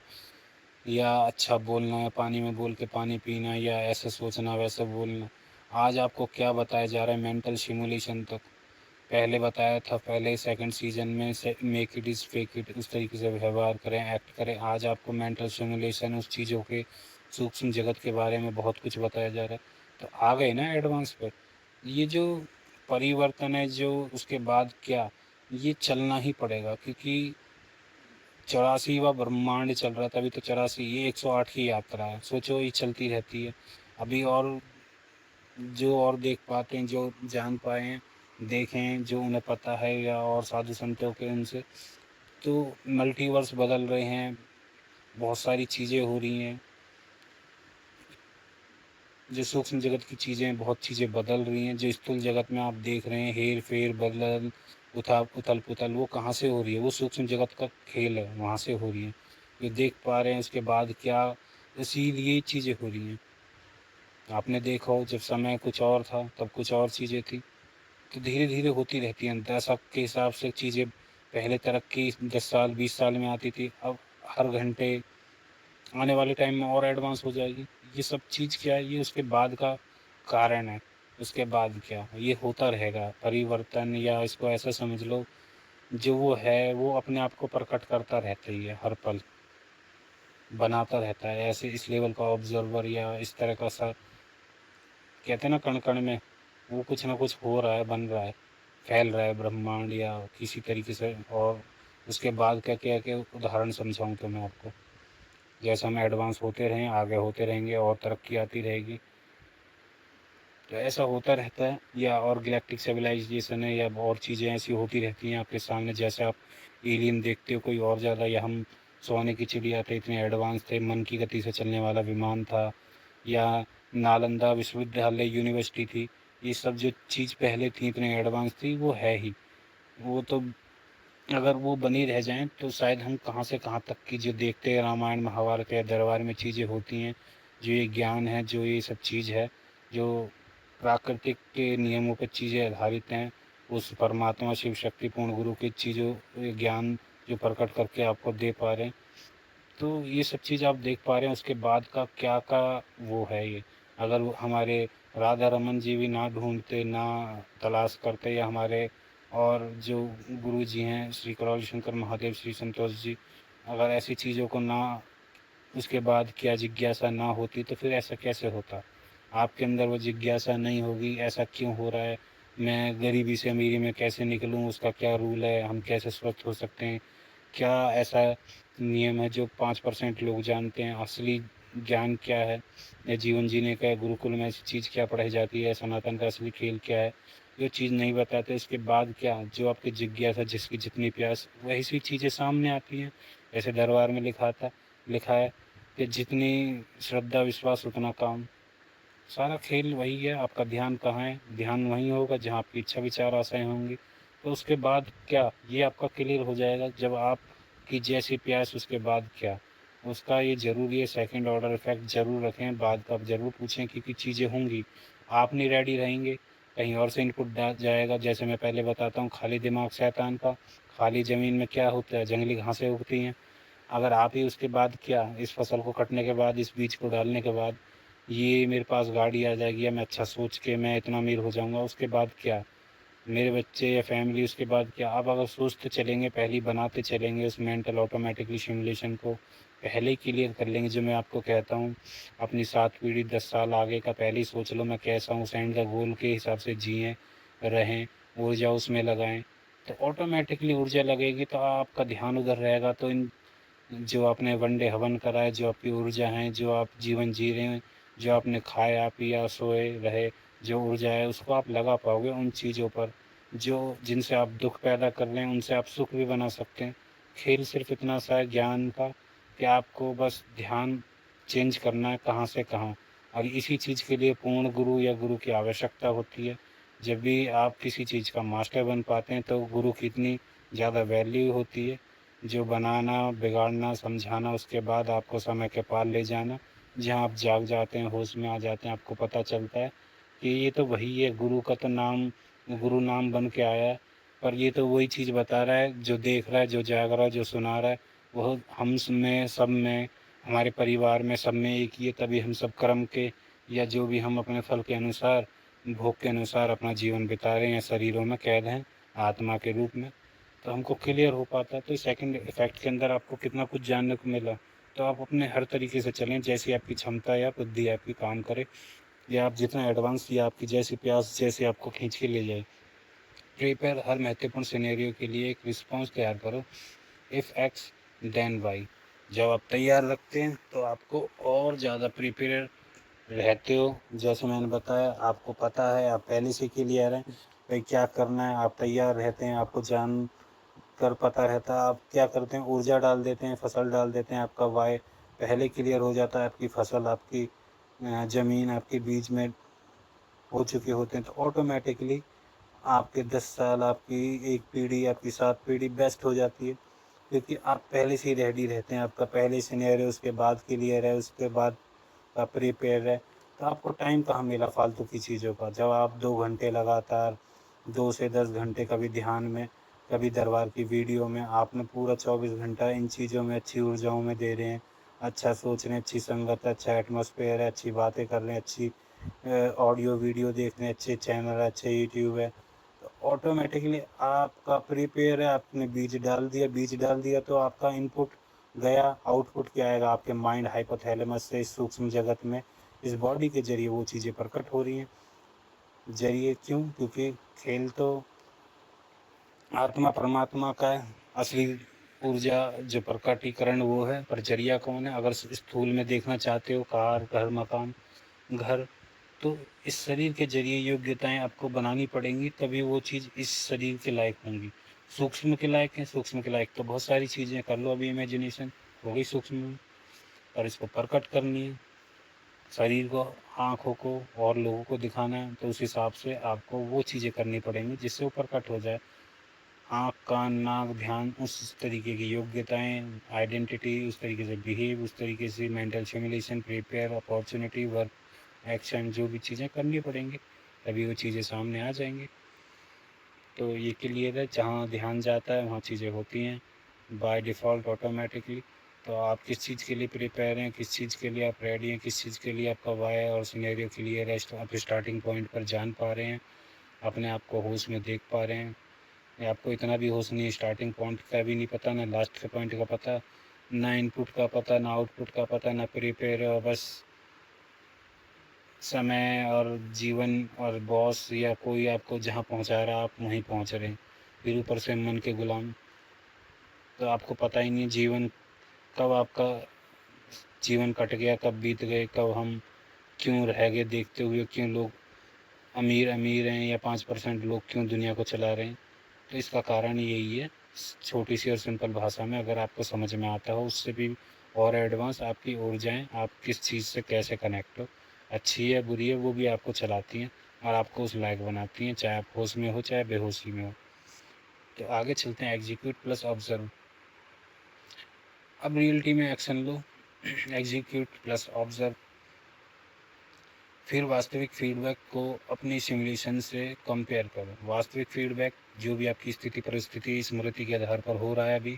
या अच्छा बोलना है, पानी में बोल के पानी पीना, या ऐसे सोचना वैसे बोलना। आज आपको क्या बताया जा रहा है, मेंटल सिमुलेशन तक। पहले बताया था, पहले सेकंड सीजन में से make it is fake it, उस तरीके से व्यवहार करें, एक्ट करें। आज आपको मेंटल सिमुलेशन, उस चीज़ों के सूक्ष्म जगत के बारे में बहुत कुछ बताया जा रहा है। तो आ गए ना एडवांस पर। ये जो परिवर्तन है, जो उसके बाद क्या, ये चलना ही पड़ेगा, क्योंकि 84वां ब्रह्मांड चल रहा था अभी, तो 84, ये 108 की यात्रा है, सोचो, ये चलती रहती है अभी। और जो और देख पाते हैं, जो जान पाए हैं, देखें, जो उन्हें पता है, या और साधु संतों के उनसे, तो मल्टीवर्स बदल रहे हैं, बहुत सारी चीज़ें हो रही हैं, जो सूक्ष्म जगत की चीज़ें, बहुत चीज़ें बदल रही हैं। जो स्थूल जगत में आप देख रहे हैं हेर फेर बदल, उथल पुथल, वो कहाँ से हो रही है, वो सूक्ष्म जगत का खेल है, वहाँ से हो रही है। जो देख पा रहे हैं उसके बाद क्या, इसीलिए चीज़ें हो रही हैं। आपने देखा हो, जब समय कुछ और था तब कुछ और चीज़ें थी। तो धीरे धीरे होती रहती हैं, दशक के हिसाब से चीज़ें। पहले तरक्की 10 साल 20 साल में आती थी, अब हर घंटे, आने वाले टाइम में और एडवांस हो जाएगी। ये सब चीज़ क्या है, ये उसके बाद का कारण है। उसके बाद क्या, ये होता रहेगा परिवर्तन, या इसको ऐसा समझ लो, जो वो है वो अपने आप को प्रकट करता रहता ही है, हर पल बनाता रहता है। ऐसे इस लेवल का ऑब्जर्वर, या इस तरह का सा, कहते हैं ना, कण कण में वो कुछ ना कुछ हो रहा है, बन रहा है, फैल रहा है ब्रह्मांड, या किसी तरीके से। और उसके बाद क्या क्या क्या उदाहरण समझाऊं तो मैं आपको, जैसे हम एडवांस होते रहें, आगे होते रहेंगे, और तरक्की आती रहेगी, तो ऐसा होता रहता है। या और गैलेक्टिक सिविलाइजेशन है, या और चीज़ें ऐसी होती रहती हैं आपके सामने। जैसे आप एलियन देखते हो कोई और ज़्यादा, या हम सोने की चिड़िया थे, इतने एडवांस थे, मन की गति से चलने वाला विमान था, या नालंदा विश्वविद्यालय यूनिवर्सिटी थी। ये सब जो चीज़ पहले थी, इतने एडवांस थी, वो है ही। वो तो अगर वो बनी रह जाएं, तो शायद हम कहाँ से कहाँ तक की जो देखते हैं रामायण महाभारत या दरबार में चीज़ें होती हैं, जो ये ज्ञान है, जो ये सब चीज़ है, जो प्राकृतिक के नियमों पर चीज़ें आधारित हैं, उस परमात्मा शिव शक्ति पूर्ण गुरु की चीज़ों, ये ज्ञान जो प्रकट करके आपको दे पा रहे हैं, तो ये सब चीज़ आप देख पा रहे हैं। उसके बाद का क्या का वो है ये। अगर वो हमारे राधा रमन जी भी ना ढूंढते, ना तलाश करते, या हमारे और जो गुरु जी हैं, श्री करोल शंकर महादेव, श्री संतोष जी, अगर ऐसी चीज़ों को ना, उसके बाद क्या जिज्ञासा ना होती, तो फिर ऐसा कैसे होता। आपके अंदर वो जिज्ञासा नहीं होगी, ऐसा क्यों हो रहा है, मैं गरीबी से अमीरी में कैसे निकलूं, उसका क्या रूल है, हम कैसे स्वस्थ हो सकते हैं, क्या ऐसा नियम है जो 5% लोग जानते हैं, असली ज्ञान क्या है, या जीवन जीने का गुरुकुल में ऐसी चीज़ क्या पढ़ाई जाती है, सनातन का असली खेल क्या है, जो चीज़ नहीं बताते। इसके बाद क्या, जो आपकी जिज्ञासा, जिसकी जितनी प्यास, वही सी चीज़ें सामने आती हैं। जैसे दरबार में लिखा है कि जितनी श्रद्धा विश्वास उतना काम। सारा खेल वही है, आपका ध्यान कहाँ है, ध्यान वहीं होगा जहाँ आपकी इच्छा विचार आशाएं होंगी। तो उसके बाद क्या, ये आपका क्लियर हो जाएगा जब आपकी जैसी प्यास, उसके बाद क्या, उसका ये ज़रूरी है। सेकंड ऑर्डर इफेक्ट ज़रूर रखें, बाद का ज़रूर पूछें, क्योंकि चीज़ें होंगी, आप नहीं रेडी रहेंगे, कहीं और से इनपुट जाएगा। जैसे मैं पहले बताता हूँ, खाली दिमाग शैतान का। खाली ज़मीन में क्या होता है, जंगली घासें उगती हैं। अगर आप ही उसके बाद क्या, इस फसल को कटने के बाद, इस बीज को डालने के बाद, ये मेरे पास गाड़ी आ जाएगी, या मैं अच्छा सोच के मैं इतना अमीर हो जाऊंगा, उसके बाद क्या, मेरे बच्चे या फैमिली, उसके बाद क्या। आप अगर सोचते चलेंगे, पहले ही बनाते चलेंगे, उस मेंटल ऑटोमेटिकली सिमुलेशन को पहले ही क्लियर कर लेंगे। जो मैं आपको कहता हूँ, अपनी 7 पीढ़ी 10 साल आगे का पहले ही सोच लो, मैं कैसा हूँ, उस एंड का गोल के हिसाब से जिएँ, रहें, ऊर्जा उसमें लगाएं। तो ऑटोमेटिकली ऊर्जा लगेगी, तो आपका ध्यान उधर रहेगा। तो इन जो आपने वनडे हवन करा है, जो आपकी ऊर्जा है, जो आप जीवन जी रहे हैं, जो आपने खाया पिया सोए रहे, जो ऊर्जा है उसको आप लगा पाओगे उन चीज़ों पर जो जिनसे आप दुख पैदा कर रहे हैं, उनसे आप सुख भी बना सकते हैं। खेल सिर्फ इतना सा है ज्ञान का कि आपको बस ध्यान चेंज करना है कहाँ से कहाँ, और इसी चीज़ के लिए पूर्ण गुरु या गुरु की आवश्यकता होती है। जब भी आप किसी चीज़ का मास्टर बन पाते हैं तो गुरु की इतनी ज़्यादा वैल्यू होती है, जो बनाना बिगाड़ना समझाना उसके बाद आपको समय के पार ले जाना, जहाँ आप जाग जाते हैं, होश में आ जाते हैं, आपको पता चलता है कि ये तो वही है। गुरु का तो नाम गुरु नाम बन के आया है, पर ये तो वही चीज़ बता रहा है जो देख रहा है, जो जाग रहा है, जो सुना रहा है। वह हम में सब में, हमारे परिवार में सब में एक ही है। तभी हम सब कर्म के या जो भी हम अपने फल के अनुसार भोग के अनुसार अपना जीवन बिता रहे हैं, शरीरों में कैद हैं आत्मा के रूप में। तो हमको क्लियर हो पाता है। तो सेकंड इफेक्ट के अंदर आपको कितना कुछ जानने को मिला। तो आप अपने हर तरीके से चलें, जैसी आपकी क्षमता या बुद्धि आपकी काम करे, या आप जितना एडवांस या आपकी जैसी प्यास जैसे आपको खींच के ले जाए। प्रिपेयर हर महत्वपूर्ण सिनेरियो के लिए एक रिस्पॉन्स तैयार करो। If X then Y. जब आप तैयार रखते हैं तो आपको और ज़्यादा प्रिपेयर रहते हो। जैसे मैंने बताया, आपको पता है, आप पहले से क्लियर हैं भाई क्या करना है, आप तैयार रहते हैं, आपको जान कर पता रहता है। आप क्या करते हैं, ऊर्जा डाल देते हैं, फसल डाल देते हैं, आपका वाय पहले क्लियर हो जाता है, आपकी फसल आपकी ज़मीन आपके बीज में हो चुके होते हैं। तो ऑटोमेटिकली आपके 10 साल, आपकी एक पीढ़ी, आपकी 7 पीढ़ी बेस्ट हो जाती है, क्योंकि आप पहले से ही रेडी रहते हैं। आपका पहले सिनेरियो उसके बाद क्लियर है, उसके बाद आप प्रिपेयर है। तो आपको टाइम कहाँ मिला फालतू की चीज़ों का। जब आप 2 घंटे लगातार 2 से 10 घंटे कभी ध्यान में, कभी दरबार की वीडियो में, आपने पूरा 24 घंटा इन चीज़ों में अच्छी ऊर्जाओं में दे रहे हैं, अच्छा सोच रहे हैं, अच्छी संगत है, अच्छा एटमॉस्फेयर है, अच्छी बातें कर रहे हैं, अच्छी ऑडियो वीडियो देख रहे हैं, अच्छे चैनल है, अच्छे यूट्यूब है। तो ऑटोमेटिकली आपका प्रिपेयर है, आपने बीज डाल दिया तो आपका इनपुट गया, आउटपुट क्या आएगा, आपके माइंड हाइपोथैलेमस से इस सूक्ष्म जगत में इस बॉडी के जरिए वो चीज़ें प्रकट हो रही हैं। जरिए क्यों? क्योंकि खेल तो आत्मा परमात्मा का है, असली ऊर्जा जो प्रकटीकरण वो है, पर जरिया कौन है? अगर स्थूल में देखना चाहते हो, कार घर मकान घर, तो इस शरीर के जरिए योग्यताएं आपको बनानी पड़ेंगी, तभी वो चीज़ इस शरीर के लायक होंगी। सूक्ष्म के लायक है, सूक्ष्म के लायक तो बहुत सारी चीज़ें कर लो, अभी इमेजिनेशन हो गई सूक्ष्म में, पर इसको प्रकट करनी है शरीर को, आँखों को और लोगों को दिखाना है, तो उस हिसाब से आपको वो चीज़ें करनी पड़ेंगी जिससे वो प्रकट हो जाए। आँख कान नाक ध्यान उस तरीके की योग्यताएं, आइडेंटिटी, उस तरीके से बिहेव, उस तरीके से mental simulation, prepare, opportunity, work, action, जो भी चीज़ें करनी पड़ेंगी तभी वो चीज़ें सामने आ जाएंगी। तो ये क्लियर है, जहाँ ध्यान जाता है वहाँ चीज़ें होती हैं बाय डिफ़ॉल्ट ऑटोमेटिकली। तो आप किस चीज़ के लिए प्रिपेयर हैं, किस चीज़ के लिए आप रेडी हैं, किस चीज़ के लिए आपका वाय और सिनेरियो क्लियर है, आप स्टार्टिंग पॉइंट पर जान पा रहे हैं, अपने आप को होश में देख पा रहे हैं, या आपको इतना भी होश नहीं है, स्टार्टिंग पॉइंट का भी नहीं पता, ना लास्ट के पॉइंट का पता, ना इनपुट का पता, ना आउटपुट का पता, ना प्रिपेयर, और बस समय और जीवन और बॉस या कोई आपको जहाँ पहुँचा रहा है आप वहीं पहुँच रहे हैं, फिर ऊपर से मन के गुलाम। तो आपको पता ही नहीं जीवन कब आपका जीवन कट गया, कब बीत गए, कब हम क्यों रह गए देखते हुए, क्यों लोग अमीर अमीर हैं या 5% लोग क्यों दुनिया को चला रहे हैं। तो इसका कारण यही है, छोटी सी और सिंपल भाषा में अगर आपको समझ में आता हो, उससे भी और एडवांस आपकी ऊर्जाएं, आप किस चीज़ से कैसे कनेक्ट हो, अच्छी है बुरी है, वो भी आपको चलाती हैं और आपको उस लायक बनाती हैं, चाहे आप होश में हो चाहे बेहोशी में हो। तो आगे चलते हैं, एग्जीक्यूट प्लस ऑब्जर्व। अब रियलिटी में एक्शन लो। एग्जीक्यूट प्लस ऑब्जर्व, फिर वास्तविक फीडबैक को अपनी सिमुलेशन से कंपेयर करो। वास्तविक फीडबैक जो भी आपकी स्थिति परिस्थिति स्मृति के आधार पर हो रहा है अभी,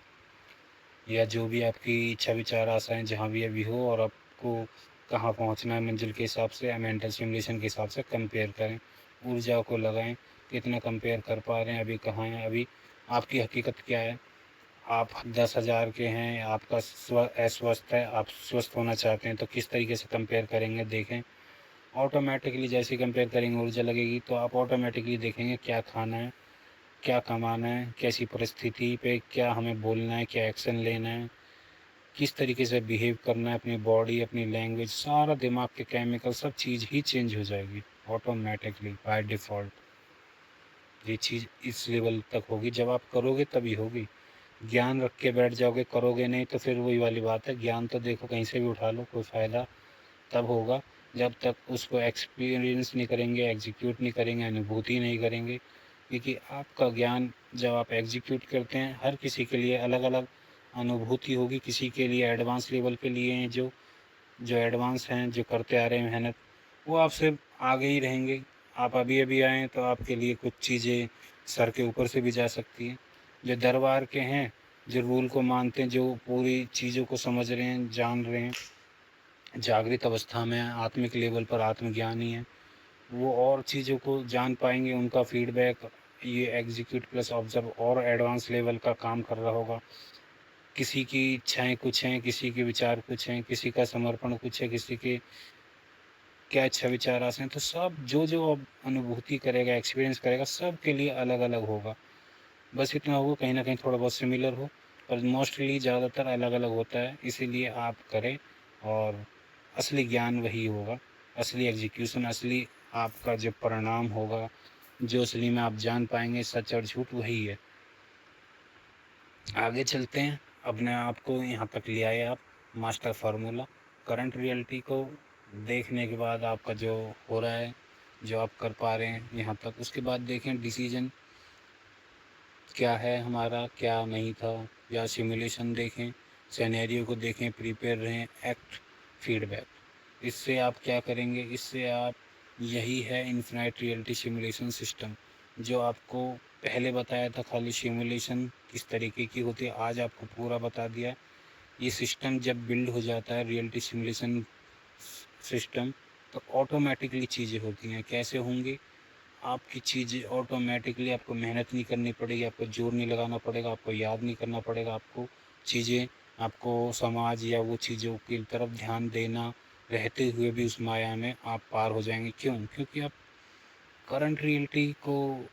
या जो भी आपकी इच्छा विचार आशाएं जहाँ भी अभी हो, और आपको कहाँ पहुँचना है मंजिल के हिसाब से, मेंटल सिमुलेशन के हिसाब से कंपेयर करें, ऊर्जा को लगाएं, कितना कंपेयर कर पा रहे हैं, अभी कहाँ हैं, अभी आपकी हकीकत क्या है। आप 10,000 के हैं, आपका अस्वस्थ है, आप स्वस्थ होना चाहते हैं, तो किस तरीके से कंपेयर करेंगे देखें। ऑटोमेटिकली जैसे कंपेयर करेंगे ऊर्जा लगेगी, तो आप ऑटोमेटिकली देखेंगे क्या खाना है, क्या कमाना है, कैसी परिस्थिति पे क्या हमें बोलना है, क्या एक्शन लेना है, किस तरीके से बिहेव करना है, अपनी बॉडी, अपनी लैंग्वेज, सारा दिमाग के केमिकल सब चीज़ ही चेंज हो जाएगी ऑटोमेटिकली बाय डिफ़ॉल्ट। ये चीज़ इस लेवल तक होगी, जब आप करोगे तभी होगी। ज्ञान रख के बैठ जाओगे, करोगे नहीं तो फिर वही वाली बात है, ज्ञान तो देखो कहीं से भी उठा लो, कोई फ़ायदा तब होगा जब तक उसको एक्सपीरियंस नहीं करेंगे, एग्जीक्यूट नहीं करेंगे, अनुभूति नहीं करेंगे। क्योंकि आपका ज्ञान जब आप एग्जीक्यूट करते हैं, हर किसी के लिए अलग अलग अनुभूति होगी। किसी के लिए एडवांस लेवल के लिए हैं, जो जो एडवांस हैं, जो करते आ रहे हैं मेहनत, वो आपसे आगे ही रहेंगे। आप अभी अभी आए हैं तो आपके लिए कुछ चीज़ें सर के ऊपर से भी जा सकती हैं। जो दरबार के हैं, जो रूल को मानते हैं, जो पूरी चीज़ों को समझ रहे हैं, जान रहे हैं, जागृत अवस्था में आत्मिक लेवल पर आत्मज्ञानी है, वो और चीज़ों को जान पाएंगे। उनका फीडबैक ये एग्जीक्यूट प्लस ऑब्जर्व और एडवांस लेवल का काम कर रहा होगा। किसी की इच्छाएं कुछ हैं, किसी के विचार कुछ हैं, किसी का समर्पण कुछ है, किसी के क्या इच्छा विचार आते हैं, तो सब जो जो अब अनुभूति करेगा, एक्सपीरियंस करेगा, सब के लिए अलग अलग होगा। बस इतना होगा कहीं ना कहीं थोड़ा बहुत सिमिलर हो, पर मोस्टली ज़्यादातर अलग अलग होता है। इसीलिए आप करें, और असली ज्ञान वही होगा, असली एग्जीक्यूशन, असली आपका जो परिणाम होगा, जो असली में आप जान पाएंगे सच और झूठ, वही है। आगे चलते हैं। अपने आप को यहाँ तक ले आए आप, मास्टर फार्मूला, करंट रियलिटी को देखने के बाद आपका जो हो रहा है, जो आप कर पा रहे हैं यहाँ तक, उसके बाद देखें डिसीजन क्या है हमारा, क्या नहीं था, या सिमुलेशन देखें, सिनेरियो को देखें, प्रिपेयर रहें, एक्ट, फीडबैक। इससे आप क्या करेंगे, इससे आप, यही है इन्फिनाइट रियलिटी सिमुलेशन सिस्टम, जो आपको पहले बताया था खाली सिमुलेशन किस तरीके की होती है, आज आपको पूरा बता दिया है। ये सिस्टम जब बिल्ड हो जाता है, रियलिटी सिमुलेशन सिस्टम, तो ऑटोमेटिकली चीज़ें होती हैं। कैसे होंगी? आपकी चीज़ें ऑटोमेटिकली, आपको मेहनत नहीं करनी पड़ेगी, आपको जोर नहीं लगाना पड़ेगा, आपको याद नहीं करना पड़ेगा, आपको चीज़ें, आपको समाज या वो चीज़ों की तरफ ध्यान देना रहते हुए भी उस माया में आप पार हो जाएंगे। क्यों? क्योंकि आप करंट रियलिटी को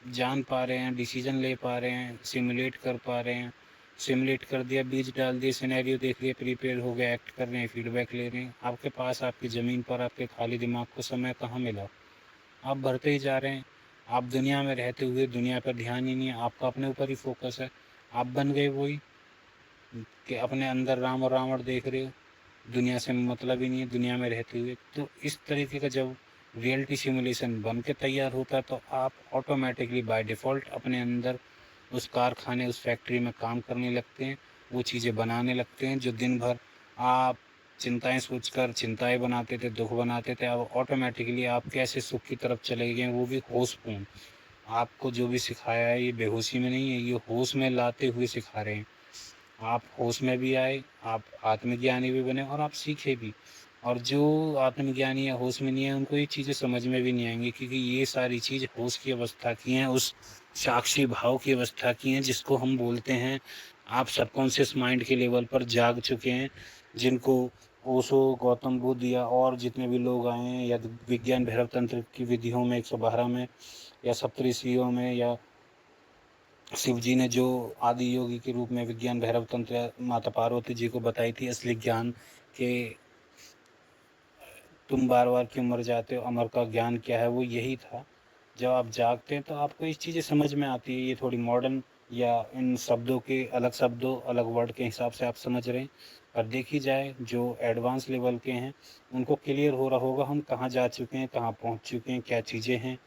जान पा रहे हैं, डिसीजन ले पा रहे हैं, सिमुलेट कर पा रहे हैं। सिमुलेट कर दिया, बीज डाल दिए, सिनेरियो देख लिया, प्रिपेयर हो गए, एक्ट कर रहे हैं, फीडबैक ले रहे हैं। आपके पास, आपकी ज़मीन पर, आपके खाली दिमाग को समय कहाँ मिला? आप बढ़ते ही जा रहे हैं। आप दुनिया में रहते हुए दुनिया पर ध्यान ही नहीं है, आपका अपने ऊपर ही फोकस है। आप बन गए वही, कि अपने अंदर राम और रावण देख रहे हो, दुनिया से मतलब ही नहीं है दुनिया में रहते हुए। तो इस तरीके का जब रियलिटी सिमुलेशन बन के तैयार होता है, तो आप ऑटोमेटिकली बाय डिफ़ॉल्ट अपने अंदर उस कारखाने, उस फैक्ट्री में काम करने लगते हैं, वो चीज़ें बनाने लगते हैं जो दिन भर आप चिंताएं सोचकर चिंताएं बनाते थे, दुख बनाते थे। अब ऑटोमेटिकली आप कैसे सुख की तरफ चले गए, वो भी होशपूर्ण। आपको जो भी सिखाया है, ये बेहोशी में नहीं है, ये होश में लाते हुए सिखा रहे हैं। आप होश में भी आए, आप आत्मज्ञानी भी बने, और आप सीखे भी। और जो आत्मज्ञानी या होश में नहीं है, उनको ये चीज़ें समझ में भी नहीं आएंगी, क्योंकि ये सारी चीज़ होश की अवस्था की हैं, उस साक्षी भाव की अवस्था की हैं, जिसको हम बोलते हैं आप सबकॉन्शियस माइंड के लेवल पर जाग चुके हैं। जिनको ओशो, गौतम बुद्ध या और जितने भी लोग आए हैं, या विज्ञान भैरव तंत्र की विधियों में 112 में, या सप्तऋषियों में, या शिव जी ने जो आदि योगी के रूप में विज्ञान भैरव तंत्र माता पार्वती जी को बताई थी असली ज्ञान, के तुम बार बार क्यों मर जाते हो, अमर का ज्ञान क्या है, वो यही था। जब आप जागते हैं तो आपको इस चीज़ें समझ में आती है। ये थोड़ी मॉडर्न, या इन शब्दों के अलग शब्दों, अलग वर्ड के हिसाब से आप समझ रहे हैं, पर देखी जाए जो एडवांस लेवल के हैं, उनको क्लियर हो रहा होगा हम कहाँ जा चुके हैं, कहाँ पहुँच चुके हैं, क्या चीज़ें हैं।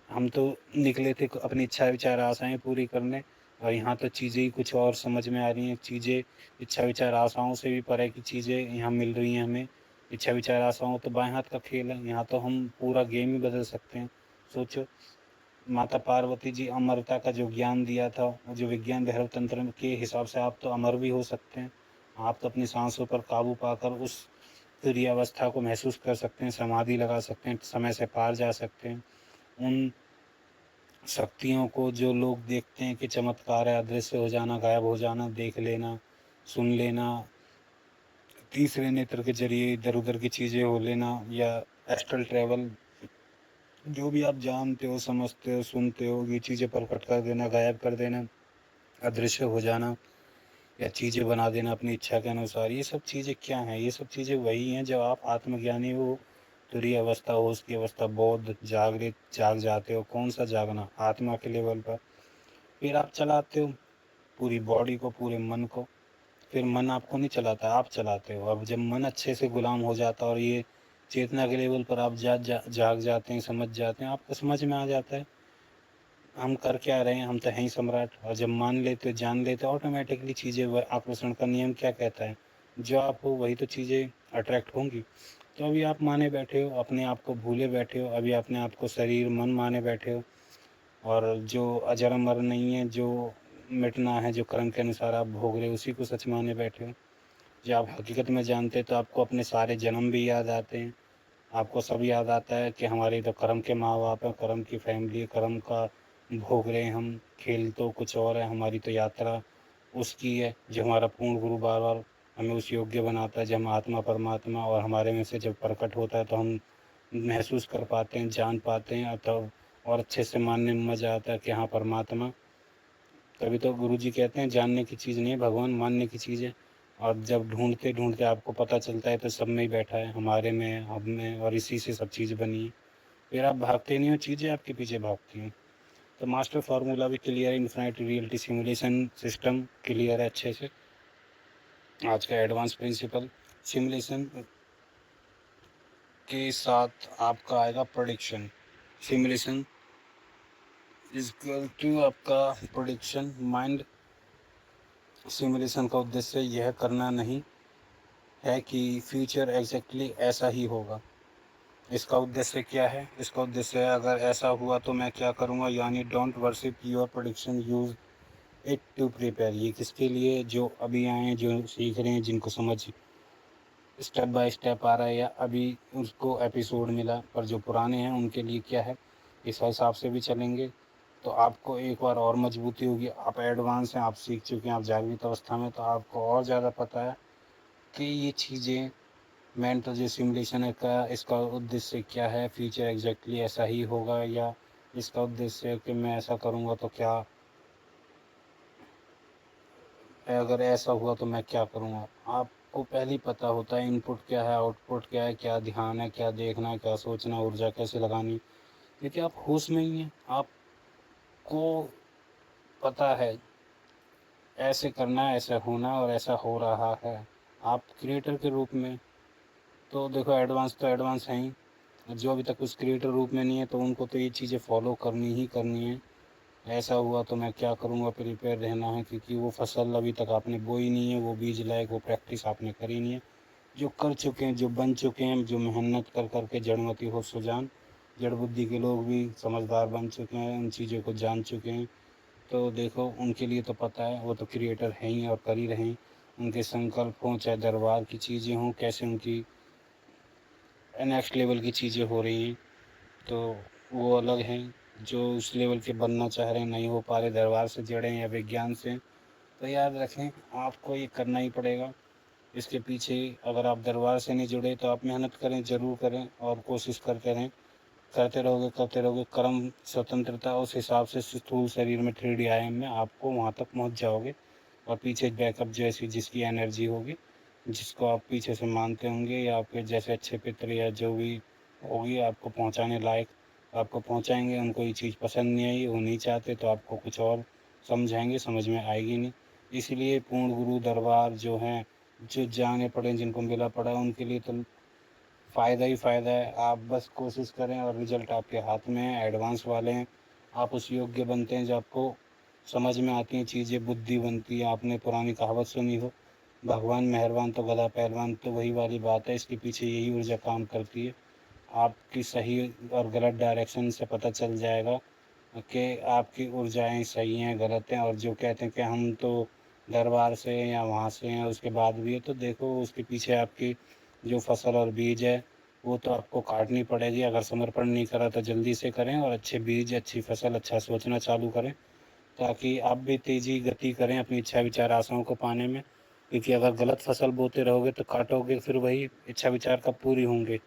हम तो निकले थे अपनी इच्छा विचार आशाएं पूरी करने, और यहाँ तो चीज़ें ही कुछ और समझ में आ रही हैं। चीज़ें इच्छा विचार आशाओं से भी परे की चीज़ें यहाँ मिल रही हैं हमें। इच्छा विचार आशाओं तो बाएं हाथ का खेल है, यहाँ तो हम पूरा गेम ही बदल सकते हैं। सोचो, माता पार्वती जी अमरता का जो ज्ञान दिया था, जो विज्ञान भैरव तंत्र के हिसाब से आप तो अमर भी हो सकते हैं। आप तो अपनी सांसों पर काबू पाकर उस तुरीय अवस्था को महसूस कर सकते हैं, समाधि लगा सकते हैं, समय से पार जा सकते हैं। उन शक्तियों को जो लोग देखते हैं कि चमत्कार है, अदृश्य हो जाना, गायब हो जाना, देख लेना, सुन लेना, तीसरे नेत्र के जरिए इधर उधर की चीज़ें हो लेना, या एस्ट्रल ट्रैवल, जो भी आप जानते हो, समझते हो, सुनते हो, ये चीज़ें प्रकट कर देना, गायब कर देना, अदृश्य हो जाना, या चीज़ें बना देना अपनी इच्छा के अनुसार। ये सब चीज़ें क्या हैं? ये सब चीज़ें वही हैं जब आप आत्मज्ञानी हो, तुरीय अवस्था, होश की अवस्था, बौद्ध, जागृत, जाग जाते हो। कौन-सा जागना? आत्मा के लेवल पर। फिर आप चलाते हो पूरी बॉडी को, पूरे मन को। फिर मन आपको नहीं चलाता, आप चलाते हो। अब जब मन अच्छे से गुलाम हो जाता है और ये चेतना के लेवल पर आप जाग जाते हैं, समझ जाते हैं, आपको समझ में आ जाता है हम कर क्या रहे हैं, हम तो हैं ही सम्राट। और जब मान लेते हो, जान लेते हो, ऑटोमेटिकली चीज़ें, वह आकर्षण का नियम क्या कहता है, जो आप हो वही तो चीज़ें अट्रैक्ट होंगी। तो अभी आप माने बैठे हो, अपने आप को भूले बैठे हो, अभी अपने आप को शरीर मन माने बैठे हो। और जो अजर अमर नहीं है, जो मिटना है, जो कर्म के अनुसार आप भोग रहे हो, उसी को सच माने बैठे हो। जब आप हकीकत में जानते तो आपको अपने सारे जन्म भी याद आते हैं। आपको सब याद आता है कि हमारे तो कर्म के माँ बाप हैं, कर्म की फैमिली है, कर्म का भोग रहे हैं हम। खेल तो कुछ और है, हमारी तो यात्रा उसकी है, जो हमारा पूर्ण गुरु बार बार हमें उस योग्य बनाता है। जब हम आत्मा परमात्मा और हमारे में से जब प्रकट होता है तो हम महसूस कर पाते हैं, जान पाते हैं, तब और अच्छे से मानने में मजा आता है कि हाँ परमात्मा। तभी तो गुरु जी कहते हैं जानने की चीज़ नहीं है भगवान, मानने की चीज़ है। और जब ढूंढते ढूंढते आपको पता चलता है तो सब में ही बैठा है, हमारे में, हम में, और इसी से सब चीज़ बनी है। फिर आप भागते नहीं हो, चीज़ें आपके पीछे भागती हैं। तो मास्टर फार्मूला भी क्लियर है, infinite reality simulation system clear है अच्छे से। आज का एडवांस प्रिंसिपल सिमुलेशन के साथ आपका आएगा prediction. Simulation is equal to आपका प्रोडिक्शन। माइंड सिमुलेशन का उद्देश्य यह करना नहीं है कि फ्यूचर एग्जैक्टली ऐसा ही होगा। इसका उद्देश्य क्या है? इसका उद्देश्य है अगर ऐसा हुआ तो मैं क्या करूँगा, यानी don't worship your prediction, use it to prepare. ये किसके लिए? जो अभी आए हैं, जो सीख रहे हैं, जिनको समझ स्टेप बाय स्टेप आ रहा है, या अभी उसको एपिसोड मिला। पर जो पुराने हैं उनके लिए क्या है, इस हिसाब से भी चलेंगे तो आपको एक बार और मजबूती होगी। आप एडवांस हैं, आप सीख चुके हैं, आप जागृत अवस्था में, तो आपको और ज़्यादा पता है कि ये चीज़ें मेंटल जो सिमुलेशन है का इसका उद्देश्य क्या है, फ्यूचर एग्जैक्टली ऐसा ही होगा, या इसका उद्देश्य है कि मैं ऐसा करूँगा तो क्या, अगर ऐसा हुआ तो मैं क्या करूँगा। आपको पहले ही पता होता है इनपुट क्या है, आउटपुट क्या है, क्या ध्यान है, क्या देखना है, क्या सोचना, ऊर्जा कैसे लगानी। क्योंकि आप होश में ही हैं, आपको पता है ऐसे करना है, ऐसा होना, और ऐसा हो रहा है। आप क्रिएटर के रूप में, तो देखो एडवांस तो एडवांस हैं ही, जो अभी तक उस क्रिएटर रूप में नहीं है तो उनको तो ये चीज़ें फॉलो करनी ही करनी है। ऐसा हुआ तो मैं क्या करूँगा, प्रिपेयर रहना है, क्योंकि वो फसल अभी तक आपने बोई नहीं है, वो बीज लायक वो प्रैक्टिस आपने करी नहीं है। जो कर चुके हैं, जो बन चुके हैं, जो मेहनत कर करके जड़मती हो सुजान, जड़ बुद्धि के लोग भी समझदार बन चुके हैं, उन चीज़ों को जान चुके हैं। तो देखो उनके लिए तो पता है, वो तो क्रिएटर हैं ही और कर ही रहे हैं। उनके संकल्प हों चाहे दरबार की चीज़ें हों, कैसे उनकी नेक्स्ट लेवल की चीज़ें हो रही हैं, तो वो अलग हैं। जो उस लेवल के बनना चाह रहे हैं, नहीं हो पा रहे, दरबार से जुड़े हैं या विज्ञान से, तो याद रखें आपको ये करना ही पड़ेगा। इसके पीछे अगर आप दरबार से नहीं जुड़े तो आप मेहनत करें, ज़रूर करें, और कोशिश करते रहें। करते रहोगे कर्म स्वतंत्रता, उस हिसाब से स्थूल शरीर में 3D आयाम में आपको वहाँ तक पहुँच जाओगे। और पीछे बैकअप जैसी जिसकी एनर्जी होगी, जिसको आप पीछे से मानते होंगे, या आपके जैसे अच्छे पितर या जो भी होगी आपको पहुँचाने लायक, आपको पहुँचाएंगे। उनको ये चीज़ पसंद नहीं आई, वो नहीं चाहते, तो आपको कुछ और समझाएंगे, समझ में आएगी नहीं। इसीलिए पूर्ण गुरु दरबार जो हैं, जो जाने पड़े, जिनको मिला पड़ा, उनके लिए तो फ़ायदा ही फ़ायदा है। आप बस कोशिश करें और रिज़ल्ट आपके हाथ में है, एडवांस वाले हैं। आप उस योग्य बनते हैं जो आपको समझ में आती हैं चीज़ें, बुद्धि बनती है। आपने पुरानी कहावत सुनी हो, भगवान मेहरबान तो गधा पहलवान, तो वही वाली बात है। इसके पीछे यही ऊर्जा काम करती है। आपकी सही और गलत डायरेक्शन से पता चल जाएगा कि आपकी ऊर्जाएँ सही हैं, गलत हैं। और जो कहते हैं कि हम तो दरबार से हैं या वहाँ से हैं, उसके बाद भी है, तो देखो उसके पीछे आपकी जो फसल और बीज है, वो तो आपको काटनी पड़ेगी। अगर समर्पण नहीं करा तो जल्दी से करें, और अच्छे बीज, अच्छी फसल, अच्छा सोचना चालू करें, ताकि आप भी तेज़ी गति करें अपनी इच्छा विचार आशाओं को पाने में। क्योंकि अगर गलत फसल बोते रहोगे तो काटोगे, फिर वही इच्छा विचार कब पूरी होंगे।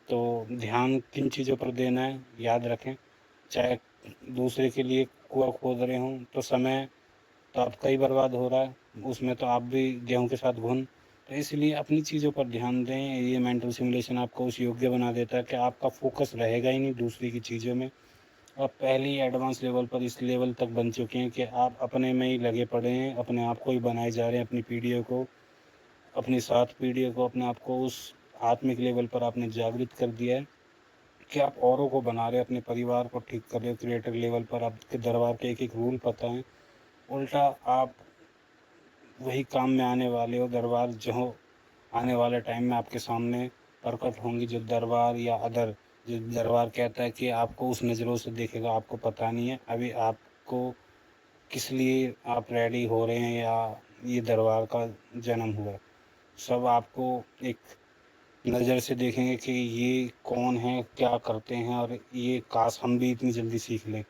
तो ध्यान किन चीज़ों पर देना है याद रखें। चाहे दूसरे के लिए कुआं खोद रहे हों तो समय तो आपका ही बर्बाद हो रहा है, उसमें तो आप भी गेहूँ के साथ घुन। तो इसलिए अपनी चीज़ों पर ध्यान दें। ये मेंटल सिमुलेशन आपको उस योग्य बना देता है कि आपका फोकस रहेगा ही नहीं दूसरी की चीज़ों में। आप पहले ही एडवांस लेवल पर इस लेवल तक बन चुके हैं कि आप अपने में ही लगे पड़े हैं, अपने आप को ही बनाए जा रहे हैं, अपनी पीढ़ियों को, अपनी 7 पीढ़ियों को, अपने आप को उस आत्मिक लेवल पर आपने जागृत कर दिया है कि आप औरों को बना रहे हैं, अपने परिवार को ठीक कर रहे हो। क्रिएटर लेवल पर आपके दरबार के एक-एक रूल पता है। उल्टा आप वही काम में आने वाले हो, दरबार जो आने वाले टाइम में आपके सामने प्रकट होंगी, जो दरबार या अदर, जो दरबार कहता है कि आपको उस नज़रों से देखेगा, आपको पता नहीं है अभी आपको किस लिए आप रेडी हो रहे हैं या ये दरबार का जन्म हुआ है। सब आपको एक नज़र से देखेंगे कि ये कौन है, क्या करते हैं, और ये काश हम भी इतनी जल्दी सीख लें।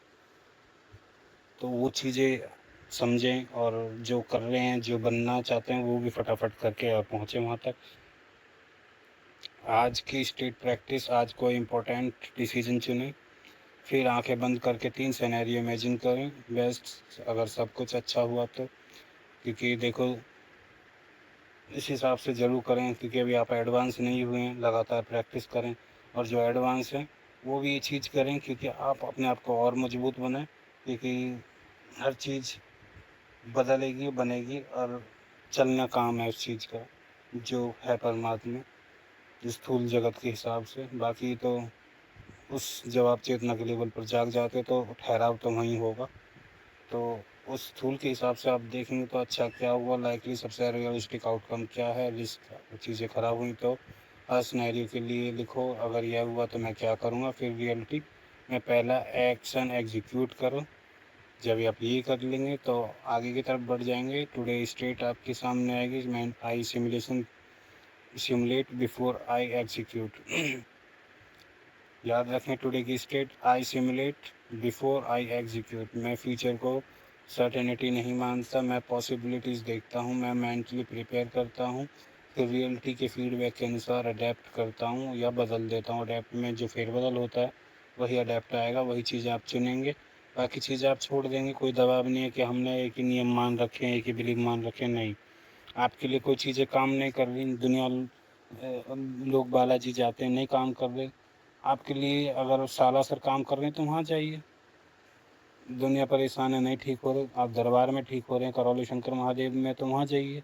तो वो चीज़ें समझें और जो कर रहे हैं, जो बनना चाहते हैं, वो भी फटाफट करके और पहुँचे वहाँ तक। आज की स्ट्रीट प्रैक्टिस, आज कोई इम्पोर्टेंट डिसीजन चुनें, फिर आंखें बंद करके 3 सिनेरियो इमेजिन करें बेस्ट, अगर सब कुछ अच्छा हुआ तो। क्योंकि देखो, इस हिसाब से ज़रूर करें क्योंकि अभी आप एडवांस नहीं हुए हैं, लगातार प्रैक्टिस करें। और जो एडवांस हैं वो भी ये चीज़ करें क्योंकि आप अपने आप को और मजबूत बनाएं, क्योंकि हर चीज़ बदलेगी, बनेगी, और चलना काम है उस चीज़ का जो है परमात्मा, स्थूल जगत के हिसाब से। बाकी तो उस जब आप चेतना के लेवल पर जाग जाते तो ठहराव तो वहीं होगा। तो उस स्थूल के हिसाब से आप देखेंगे तो अच्छा क्या हुआ, लाइकली सबसे रियलिस्टिक आउटकम क्या है, रिस्क चीज़ें खराब हुई तो हर सिनेरियो के लिए लिखो, अगर यह हुआ तो मैं क्या करूँगा, फिर रियलिटी में पहला एक्शन एग्जीक्यूट करो। जब आप ये कर लेंगे तो आगे की तरफ बढ़ जाएंगे। टुडे स्टेट आपके सामने आएगी, मैं I simulation simulate before I execute. याद रखें, टुडे की state I simulate before I execute. मैं फ्यूचर को सर्टेनिटी नहीं मानता, मैं पॉसिबिलिटीज़ देखता हूँ, मैं मेंटली प्रिपेयर करता हूँ, फिर रियलिटी के फीडबैक के अनुसार अडेप्ट करता हूँ या बदल देता हूँ। अडेप्ट में जो फेरबदल होता है वही अडेप्ट आएगा, वही चीज़ आप चुनेंगे, बाकी चीज़ें आप छोड़ देंगे। कोई दबाव नहीं है कि हमने एक ही नियम मान रखे हैं, एक ही बिलीव मान रखे हैं, नहीं। आपके लिए कोई चीज़ें काम नहीं कर रही, दुनिया लोग बालाजी जाते हैं, नहीं काम कर रहे, आपके लिए अगर सालासर काम कर रहे हैं तो वहाँ जाइए। दुनिया परेशान है, नहीं ठीक हो रहे, आप दरबार में ठीक हो रहे हैं, करौली शंकर महादेव में, तो वहाँ जाइए।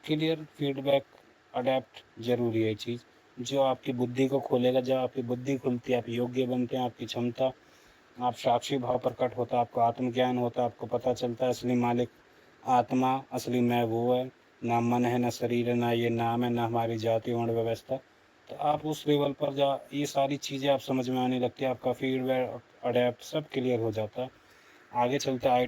क्लियर फीडबैक, अडेप्ट ज़रूरी है चीज़, जो आपकी बुद्धि को खोलेगा। जब आपकी बुद्धि खुलती है, आप योग्य बनते हैं, आपकी क्षमता, आप साक्षी भाव प्रकट होता है, आपको आत्मज्ञान होता है, आपको पता चलता है असली मालिक आत्मा, असली मैं वो है, ना मन है, ना शरीर है, ना ये नाम है, ना हमारी जाति वर्ण व्यवस्था। तो आप उस लेवल पर जा, ये सारी चीज़ें आप समझ में आने लगती है, आपका फीडबैक, अडेप्ट सब क्लियर हो जाता है। आगे चलता है,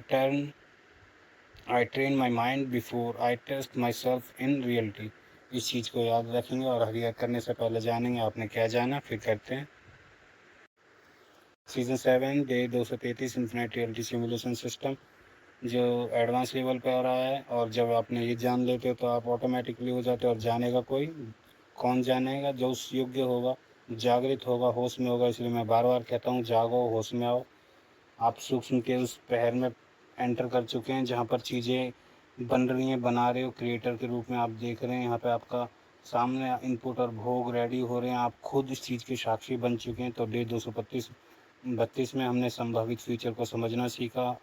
I train my mind before I test myself in reality. इस चीज़ को याद रखेंगे और हरियर करने से पहले जानेंगे आपने क्या जाना, फिर करते हैं। Season 7 day 233 infinite reality simulation system, जो एडवांस लेवल पे आ रहा है। और जब आपने ये जान लेते हो तो आप ऑटोमेटिकली हो जाते हो, और जानेगा कोई, कौन जानेगा, जो उस योग्य होगा, जागृत होगा, होश में होगा। इसलिए मैं बार बार कहता हूँ, जागो, होश में आओ। आप सूक्ष्म के उस पहर में एंटर कर चुके हैं जहाँ पर चीज़ें बन रही हैं, बना रहे हो, क्रिएटर के रूप में आप देख रहे हैं। यहाँ पे आपका सामने इनपुट और भोग रेडी हो रहे हैं, आप खुद इस चीज़ के साक्षी बन चुके हैं। तो डे 232 में हमने संभावित फ्यूचर को समझना सीखा।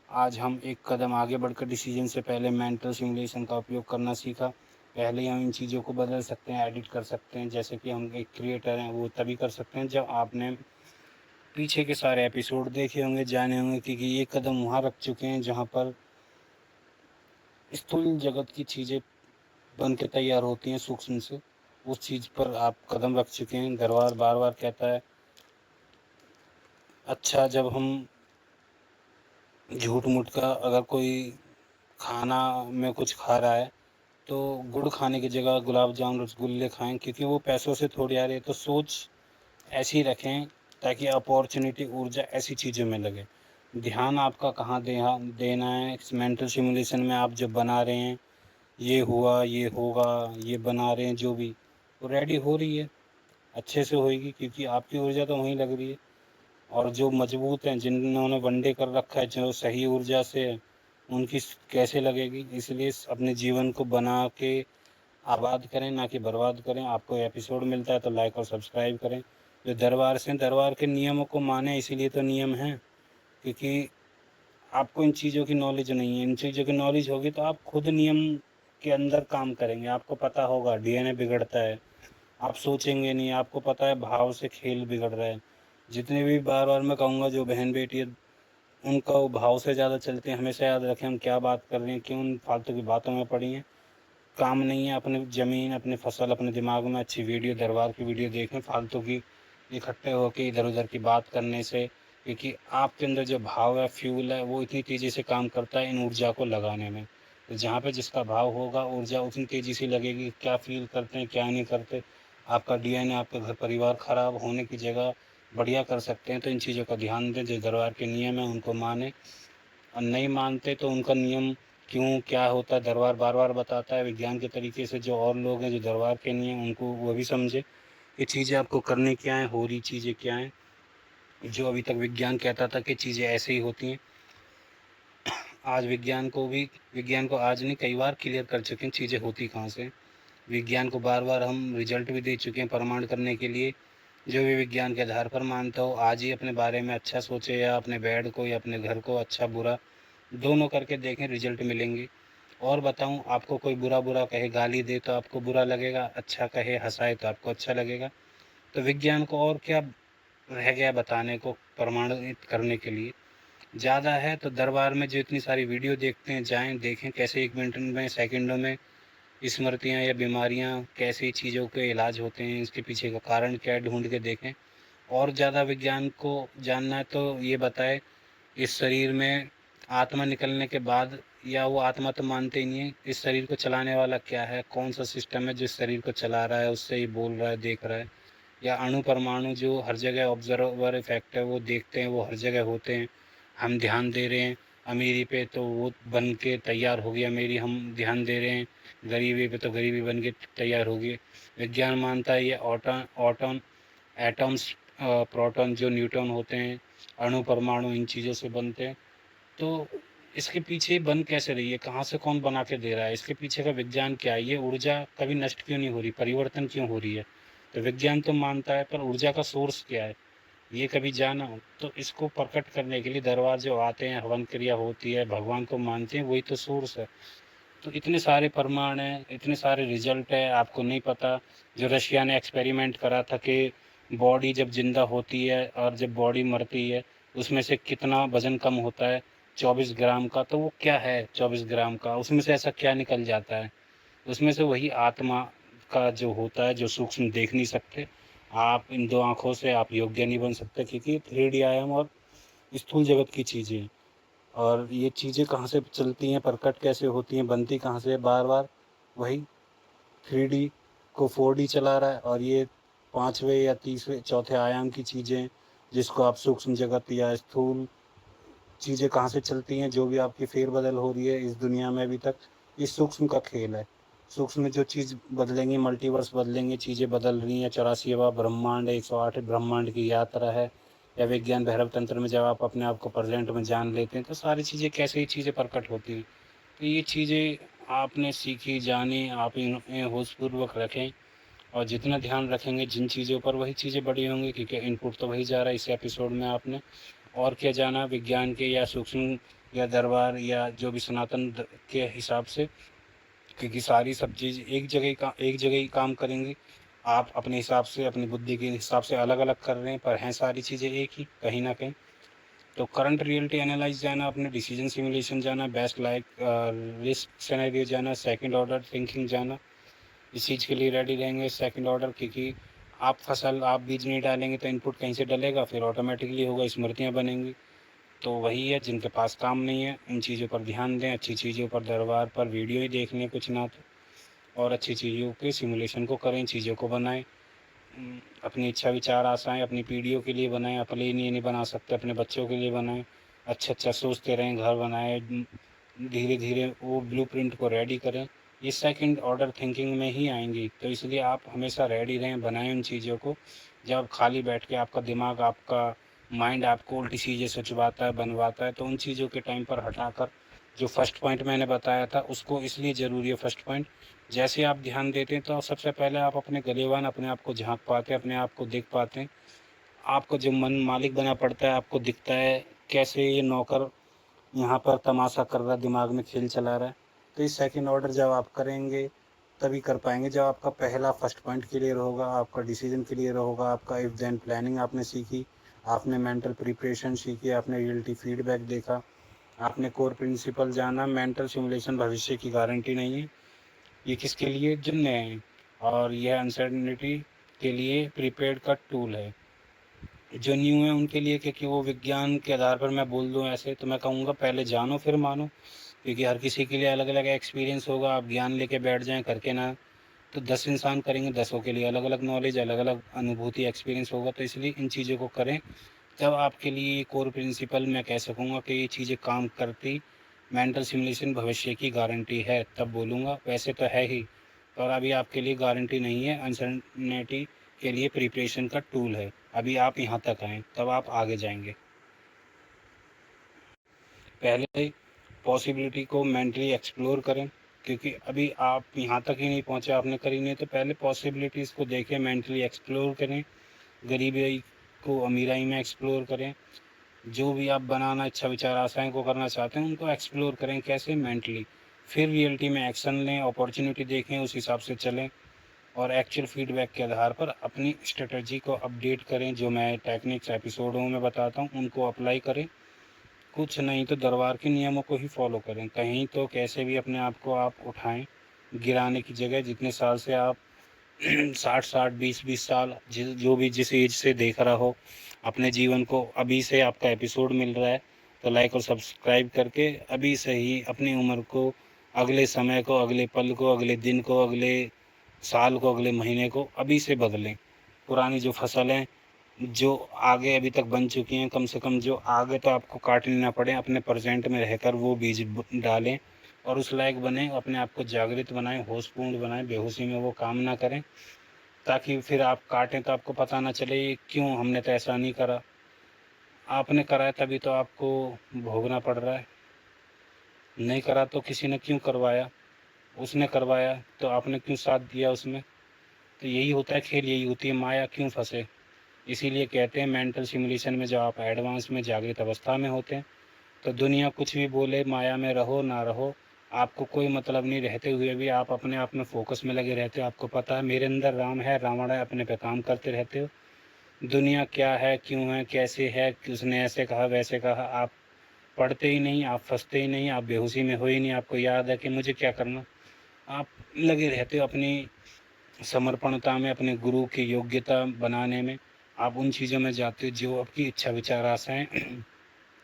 आज हम एक कदम आगे बढ़कर डिसीजन से पहले मेंटल सिमुलेशन का उपयोग करना सीखा। पहले ही हम इन चीज़ों को बदल सकते हैं, एडिट कर सकते हैं। जैसे कि हम एक क्रिएटर हैं, वो तभी कर सकते हैं जब आपने पीछे के सारे एपिसोड देखे होंगे, जाने होंगे कि ये कदम वहाँ रख चुके हैं जहाँ पर स्थूल जगत की चीज़ें बन के तैयार होती हैं सूक्ष्म से। उस चीज़ पर आप कदम रख चुके हैं। दरबार बार बार कहता है, अच्छा जब हम झूठ मूठ का, अगर कोई खाना में कुछ खा रहा है तो गुड़ खाने की जगह गुलाब जामुन रसगुल्ले खाएं, क्योंकि वो पैसों से थोड़ी आ रही है। तो सोच ऐसी रखें ताकि अपॉर्चुनिटी, ऊर्जा ऐसी चीज़ों में लगे। ध्यान आपका कहाँ देना है, इस मेंटल सिमुलेशन में आप जो बना रहे हैं, ये हुआ, ये होगा, ये बना रहे हैं, जो भी वो रेडी हो रही है, अच्छे से होएगी, क्योंकि आपकी ऊर्जा तो वहीं लग रही है। और जो मजबूत हैं, जिन्होंने वनडे कर रखा है, जो सही ऊर्जा से है, उनकी कैसे लगेगी। इसलिए अपने जीवन को बना के आबाद करें, ना कि बर्बाद करें। आपको एपिसोड मिलता है तो लाइक और सब्सक्राइब करें। जो दरबार से दरबार के नियमों को माने, इसीलिए तो नियम हैं, क्योंकि आपको इन चीज़ों की नॉलेज नहीं है। इन चीज़ों की नॉलेज होगी तो आप खुद नियम के अंदर काम करेंगे। आपको पता होगा डीएनए बिगड़ता है, आप सोचेंगे नहीं। आपको पता है भाव से खेल बिगड़ रहा है। जितने भी बार बार मैं कहूँगा जो बहन बेटी है, उनका वो भाव से ज़्यादा चलते हैं। हमेशा याद रखें हम क्या बात कर रहे हैं, क्यों उन फालतू की बातों में पड़ी हैं। काम नहीं है, अपनी ज़मीन, अपनी फसल, अपने दिमाग में अच्छी वीडियो, दरबार की वीडियो देखें। फालतू की इकट्ठे होकर इधर उधर की बात करने से, क्योंकि आपके अंदर जो भाव है, फ्यूल है, वो इतनी तेज़ी से काम करता है इन ऊर्जा को लगाने में। तो जहाँ पे जिसका भाव होगा, ऊर्जा उतनी तेज़ी से लगेगी। क्या फील करते हैं, क्या नहीं करते, आपका डीएनए, आपका घर परिवार खराब होने की जगह बढ़िया कर सकते हैं। तो इन चीज़ों का ध्यान दें। जो दरबार के नियम है उनको माने, और नहीं मानते तो उनका नियम क्यों क्या होता है दरबार बार बार बताता है विज्ञान के तरीके से। जो और लोग हैं जो दरबार के नहीं हैं, उनको वो भी समझे ये चीज़ें आपको करनी क्या है, हो रही चीज़ें क्या हैं। जो अभी तक विज्ञान कहता था कि चीज़ें ऐसे ही होती हैं, आज विज्ञान को आज नहीं कई बार क्लियर कर चुके हैं चीज़ें होती कहाँ से। विज्ञान को बार बार हम रिजल्ट भी दे चुके हैं प्रमाण करने के लिए। जो भी विज्ञान के आधार पर मानता हो, आज ही अपने बारे में अच्छा सोचे, या अपने बेड को या अपने घर को अच्छा बुरा दोनों करके देखें, रिजल्ट मिलेंगे। और बताऊं, आपको कोई बुरा बुरा कहे, गाली दे तो आपको बुरा लगेगा, अच्छा कहे हंसाए तो आपको अच्छा लगेगा। तो विज्ञान को और क्या रह गया बताने को, प्रमाणित करने के लिए। ज़्यादा है तो दरबार में जो इतनी सारी वीडियो देखते हैं, जाएं देखें कैसे 1 मिनट में, सेकंडों में स्मृतियाँ या बीमारियाँ, कैसी चीज़ों के इलाज होते हैं, इसके पीछे का कारण क्या है, ढूंढ के देखें। और ज़्यादा विज्ञान को जानना है तो ये बताए, इस शरीर में आत्मा निकलने के बाद, या वो आत्मा तो मानते ही नहीं है, इस शरीर को चलाने वाला क्या है, कौन सा सिस्टम है जिस शरीर को चला रहा है, उससे ही बोल रहा है, देख रहा है। या अणु परमाणु जो हर जगह ऑब्जर्वर इफेक्ट है, वो देखते हैं, वो हर जगह होते हैं। हम ध्यान दे रहे हैं अमीरी पे तो वो बन के तैयार हो गया अमीरी, हम ध्यान दे रहे हैं गरीबी पे तो गरीबी बन के तैयार हो गई। विज्ञान मानता है ये ऑटन एटम्स, प्रोटॉन जो न्यूट्रॉन होते हैं, अणु परमाणु इन चीज़ों से बनते हैं। तो इसके पीछे बन कैसे रही है, कहाँ से कौन बना के दे रहा है, इसके पीछे का विज्ञान क्या है, ये ऊर्जा कभी नष्ट क्यों नहीं हो रही, परिवर्तन क्यों हो रही है। तो विज्ञान तो मानता है, पर ऊर्जा का सोर्स क्या है, ये कभी जाना। तो इसको प्रकट करने के लिए दरबार जो आते हैं, हवन क्रिया होती है, भगवान को मानते हैं, वही तो सोर्स है। तो इतने सारे प्रमाण हैं, इतने सारे रिजल्ट है, आपको नहीं पता। जो रशिया ने एक्सपेरिमेंट करा था कि बॉडी जब जिंदा होती है और जब बॉडी मरती है, उसमें से कितना वजन कम होता है, 24 ग्राम का। तो वो क्या है 24 ग्राम का, उसमें से ऐसा क्या निकल जाता है। उसमें से वही आत्मा का जो होता है, जो सूक्ष्म देख नहीं सकते। आप इन दो आँखों से आप योग्य नहीं बन सकते, क्योंकि 3D आयाम और स्थूल जगत की चीज़ें हैं। और ये चीज़ें कहाँ से चलती हैं, प्रकट कैसे होती हैं, बनती कहाँ से है, बार बार वही 3D को 4D चला रहा है। और ये पाँचवें या तीसरे चौथे आयाम की चीज़ें, जिसको आप सूक्ष्म जगत या स्थूल चीज़ें कहाँ से चलती हैं, जो भी आपकी फेरबदल हो रही है इस दुनिया में अभी तक, ये सूक्ष्म का खेल है। सूक्ष्म में जो चीज़ बदलेंगी, मल्टीवर्स बदलेंगे, चीज़ें बदल रही हैं, 84वां ब्रह्मांड, 108 ब्रह्मांड की यात्रा है। या विज्ञान भैरव तंत्र में जब आप अपने आप को प्रेजेंट में जान लेते हैं, तो सारी चीज़ें कैसे ही चीज़ें प्रकट होती हैं। तो ये चीज़ें आपने सीखी, जानी, आप इन्हें होशपूर्वक रखें। और जितना ध्यान रखेंगे जिन चीज़ों पर, वही चीज़ें बड़ी होंगी, क्योंकि इनपुट तो वही जा रहा है इस एपिसोड में आपने। और क्या जाना विज्ञान के या सूक्ष्म या दरबार या जो भी सनातन के हिसाब से, क्योंकि सारी सब चीज़ एक जगह ही काम करेंगी। आप अपने हिसाब से, अपनी बुद्धि के हिसाब से अलग अलग कर रहे हैं, पर हैं सारी चीज़ें एक ही कहीं ना कहीं। तो करंट रियलिटी एनालाइज जाना, अपने डिसीजन सिमुलेशन जाना, बेस्ट लाइक रिस्क सिनेरियो जाना, सेकंड ऑर्डर थिंकिंग जाना, इस चीज़ के लिए रेडी रहेंगे सेकंड ऑर्डर। क्योंकि आप बीज नहीं डालेंगे तो इनपुट कहीं से डलेगा, फिर ऑटोमेटिकली होगा, स्मृतियाँ बनेंगी। तो वही है जिनके पास काम नहीं है, इन चीज़ों पर ध्यान दें, अच्छी चीज़ों पर, दरबार पर वीडियो ही देख लें कुछ ना तो, और अच्छी चीज़ों के सिमुलेशन को करें, चीज़ों को बनाएं। अपनी इच्छा विचार आशाएं अपनी पीढ़ियों के लिए बनाएं, अपने लिए नहीं बना सकते, अपने बच्चों के लिए बनाएं। अच्छा अच्छा सोचते रहें, घर बनाएं, धीरे धीरे वो ब्लूप्रिंट को रेडी करें। ये सेकंड ऑर्डर थिंकिंग में ही आएंगी। तो इसलिए आप हमेशा रेडी रहें, बनाएं उन चीज़ों को। जब खाली बैठ के आपका दिमाग, आपका माइंड आपको उल्टी चीज़ें सोचवाता है, बनवाता है, तो उन चीज़ों के टाइम पर हटाकर जो फर्स्ट पॉइंट मैंने बताया था उसको इसलिए ज़रूरी है फर्स्ट पॉइंट, जैसे आप ध्यान देते हैं तो सबसे पहले आप अपने गलेवान अपने आप को झाँक पाते हैं, अपने आप को देख पाते हैं। आपको जब मन मालिक बना पड़ता है, आपको दिखता है कैसे ये नौकर यहाँ पर तमाशा कर रहा है, दिमाग में खेल चला रहा है। तो ये सेकंड ऑर्डर जब आप करेंगे तभी कर पाएँगे, जब आपका पहला फर्स्ट पॉइंट क्लियर होगा, आपका डिसीजन क्लियर होगा, आपका इफ देन प्लानिंग आपने सीखी, आपने मेंटल प्रिपरेशन सीखी, आपने रियलिटी फीडबैक देखा, आपने कोर प्रिंसिपल जाना। मेंटल सिमुलेशन भविष्य की गारंटी नहीं है, ये किसके लिए? जो नए हैं, और यह अनसर्टेनिटी के लिए प्रीपेड का टूल है। जो न्यू है उनके लिए, क्योंकि वो विज्ञान के आधार पर मैं बोल दूं ऐसे तो मैं कहूँगा पहले जानो फिर मानो, क्योंकि हर किसी के लिए अलग अलग एक्सपीरियंस होगा। आप ज्ञान लेके बैठ जाएं करके ना, तो 10 इंसान करेंगे, 10 के लिए अलग अलग नॉलेज, अलग अलग अनुभूति एक्सपीरियंस होगा। तो इसलिए इन चीज़ों को करें, तब आपके लिए कोर प्रिंसिपल मैं कह सकूँगा कि ये चीज़ें काम करती। मेंटल सिमुलेशन भविष्य की गारंटी है तब बोलूँगा, वैसे तो है ही, पर अभी आपके लिए गारंटी नहीं है। अनसर्टेनिटी के लिए प्रिपरेशन का टूल है। अभी आप यहाँ तक आएँ तब आप आगे जाएंगे। पहले पॉसिबिलिटी को मेंटली एक्सप्लोर करें, क्योंकि अभी आप यहाँ तक ही नहीं पहुँचे, आपने करी नहीं, तो पहले पॉसिबिलिटीज़ को देखें, मेंटली एक्सप्लोर करें। गरीबी को अमीराई में एक्सप्लोर करें। जो भी आप बनाना इच्छा विचार आशाएं को करना चाहते हैं उनको एक्सप्लोर करें, कैसे? मेंटली। फिर रियलिटी में एक्शन लें, अपॉर्चुनिटी देखें, उस हिसाब से चलें, और एक्चुअल फीडबैक के आधार पर अपनी स्ट्रेटजी को अपडेट करें। जो मैं टेक्निक्स एपिसोडों में बताता हूँ उनको अप्लाई करें, कुछ नहीं तो दरबार के नियमों को ही फॉलो करें। कहीं तो कैसे भी अपने आप को आप उठाएं, गिराने की जगह। जितने साल से आप 60-60 20-20 साल जो भी जिस एज से देख रहा हो अपने जीवन को, अभी से आपका एपिसोड मिल रहा है तो लाइक और सब्सक्राइब करके अभी से ही अपनी उम्र को, अगले समय को, अगले पल को, अगले दिन को, अगले साल को, अगले महीने को अभी से बदलें। पुरानी जो फसल है जो आगे अभी तक बन चुकी हैं, कम से कम जो आगे तो आपको काटने ना पड़े, अपने प्रेजेंट में रहकर वो बीज डालें और उस लायक बने, अपने आप को जागृत बनाएं, होशपूर्ण बनाएं, बेहोशी में वो काम ना करें, ताकि फिर आप काटें तो आपको पता ना चले ये क्यों हमने तो ऐसा नहीं करा। आपने करा है तभी तो आपको भोगना पड़ रहा है, नहीं करा तो किसी ने क्यों करवाया, उसने करवाया तो आपने क्यों साथ दिया उसमें। तो यही होता है खेल, यही होती है माया, क्यों फंसे। इसीलिए कहते हैं मेंटल सिमुलेशन में जब आप एडवांस में जागृत अवस्था में होते हैं तो दुनिया कुछ भी बोले, माया में रहो ना रहो, आपको कोई मतलब नहीं, रहते हुए भी आप अपने आप में फोकस में लगे रहते हो। आपको पता है मेरे अंदर राम है, रावण है, अपने पे काम करते रहते हो। दुनिया क्या है, क्यों है, कैसे है, किसने ऐसे कहा वैसे कहा, आप पढ़ते ही नहीं, आप फंसते ही नहीं, आप बेहोशी में हो ही नहीं, आपको याद है कि मुझे क्या करना। आप लगे रहते हो अपनी समर्पणता में, अपने गुरु की योग्यता बनाने में। आप उन चीज़ों में जाते हो जो आपकी इच्छा विचार आशाएं।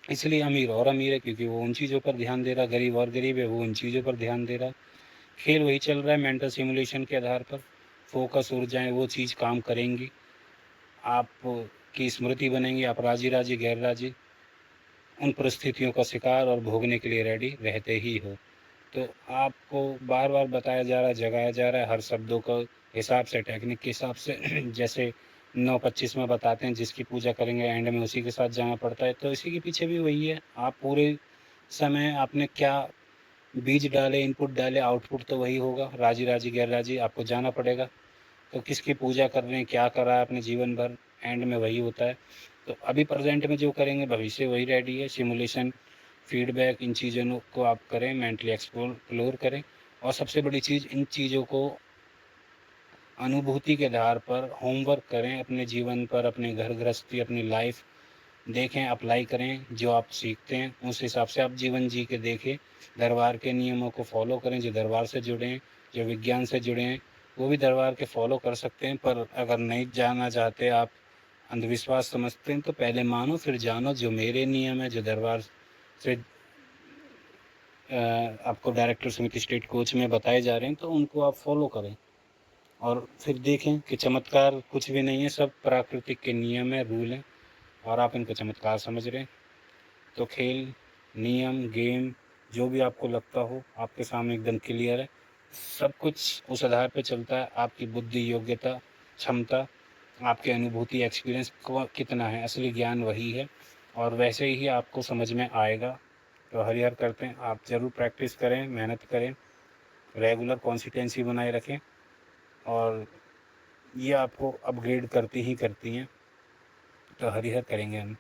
इसलिए अमीर और अमीर है क्योंकि वो उन चीज़ों पर ध्यान दे रहा, गरीब और गरीब है वो उन चीज़ों पर ध्यान दे रहा। खेल वही चल रहा है मेंटल सिमुलेशन के आधार पर। फोकस ऊर्जाएं वो चीज़ काम करेंगी, आप की स्मृति बनेंगी, आप राजी राजी गैर राजी उन परिस्थितियों का शिकार और भोगने के लिए रेडी रहते ही हो। तो आपको बार बार बताया जा रहा है, जगाया जा रहा है, हर शब्दों को हिसाब से, टेक्निक के हिसाब से। जैसे 9:25 में बताते हैं जिसकी पूजा करेंगे एंड में उसी के साथ जाना पड़ता है, तो इसी के पीछे भी वही है। आप पूरे समय आपने क्या बीज डाले, इनपुट डाले, आउटपुट तो वही होगा, राजी राजी गैर राजी, आपको जाना पड़ेगा। तो किसकी पूजा कर रहे हैं, क्या कर रहा है अपने जीवन भर, एंड में वही होता है। तो अभी प्रेजेंट में जो करेंगे भविष्य वही रेडी है। सिमुलेशन, फीडबैक, इन चीज़ों को आप करें, मेंटली एक्सप्लोर करें, और सबसे बड़ी चीज़ इन चीज़ों को अनुभूति के आधार पर होमवर्क करें, अपने जीवन पर, अपने घर गृहस्थी, अपनी लाइफ देखें, अप्लाई करें। जो आप सीखते हैं उस हिसाब से आप जीवन जी के देखें। दरबार के नियमों को फॉलो करें, जो दरबार से जुड़े हैं, जो विज्ञान से जुड़े हैं वो भी दरबार के फॉलो कर सकते हैं। पर अगर नहीं जाना चाहते, आप अंधविश्वास समझते हैं, तो पहले मानो फिर जानो। जो मेरे नियम है, जो दरबार से आपको डायरेक्टर समिति स्टेट कोच में बताए जा रहे हैं, तो उनको आप फॉलो करें और फिर देखें कि चमत्कार कुछ भी नहीं है, सब प्राकृतिक के नियम है, रूल हैं, और आप इनको चमत्कार समझ रहे हैं। तो खेल, नियम, गेम जो भी आपको लगता हो आपके सामने एकदम क्लियर है। सब कुछ उस आधार पे चलता है, आपकी बुद्धि, योग्यता, क्षमता, आपकी अनुभूति, एक्सपीरियंस कितना है, असली ज्ञान वही है, और वैसे ही आपको समझ में आएगा। तो हरिहर करते हैं, आप ज़रूर प्रैक्टिस करें, मेहनत करें, रेगुलर कंसिस्टेंसी बनाए रखें और ये आपको अपग्रेड करती ही करती हैं। तो हरिहर करेंगे हम।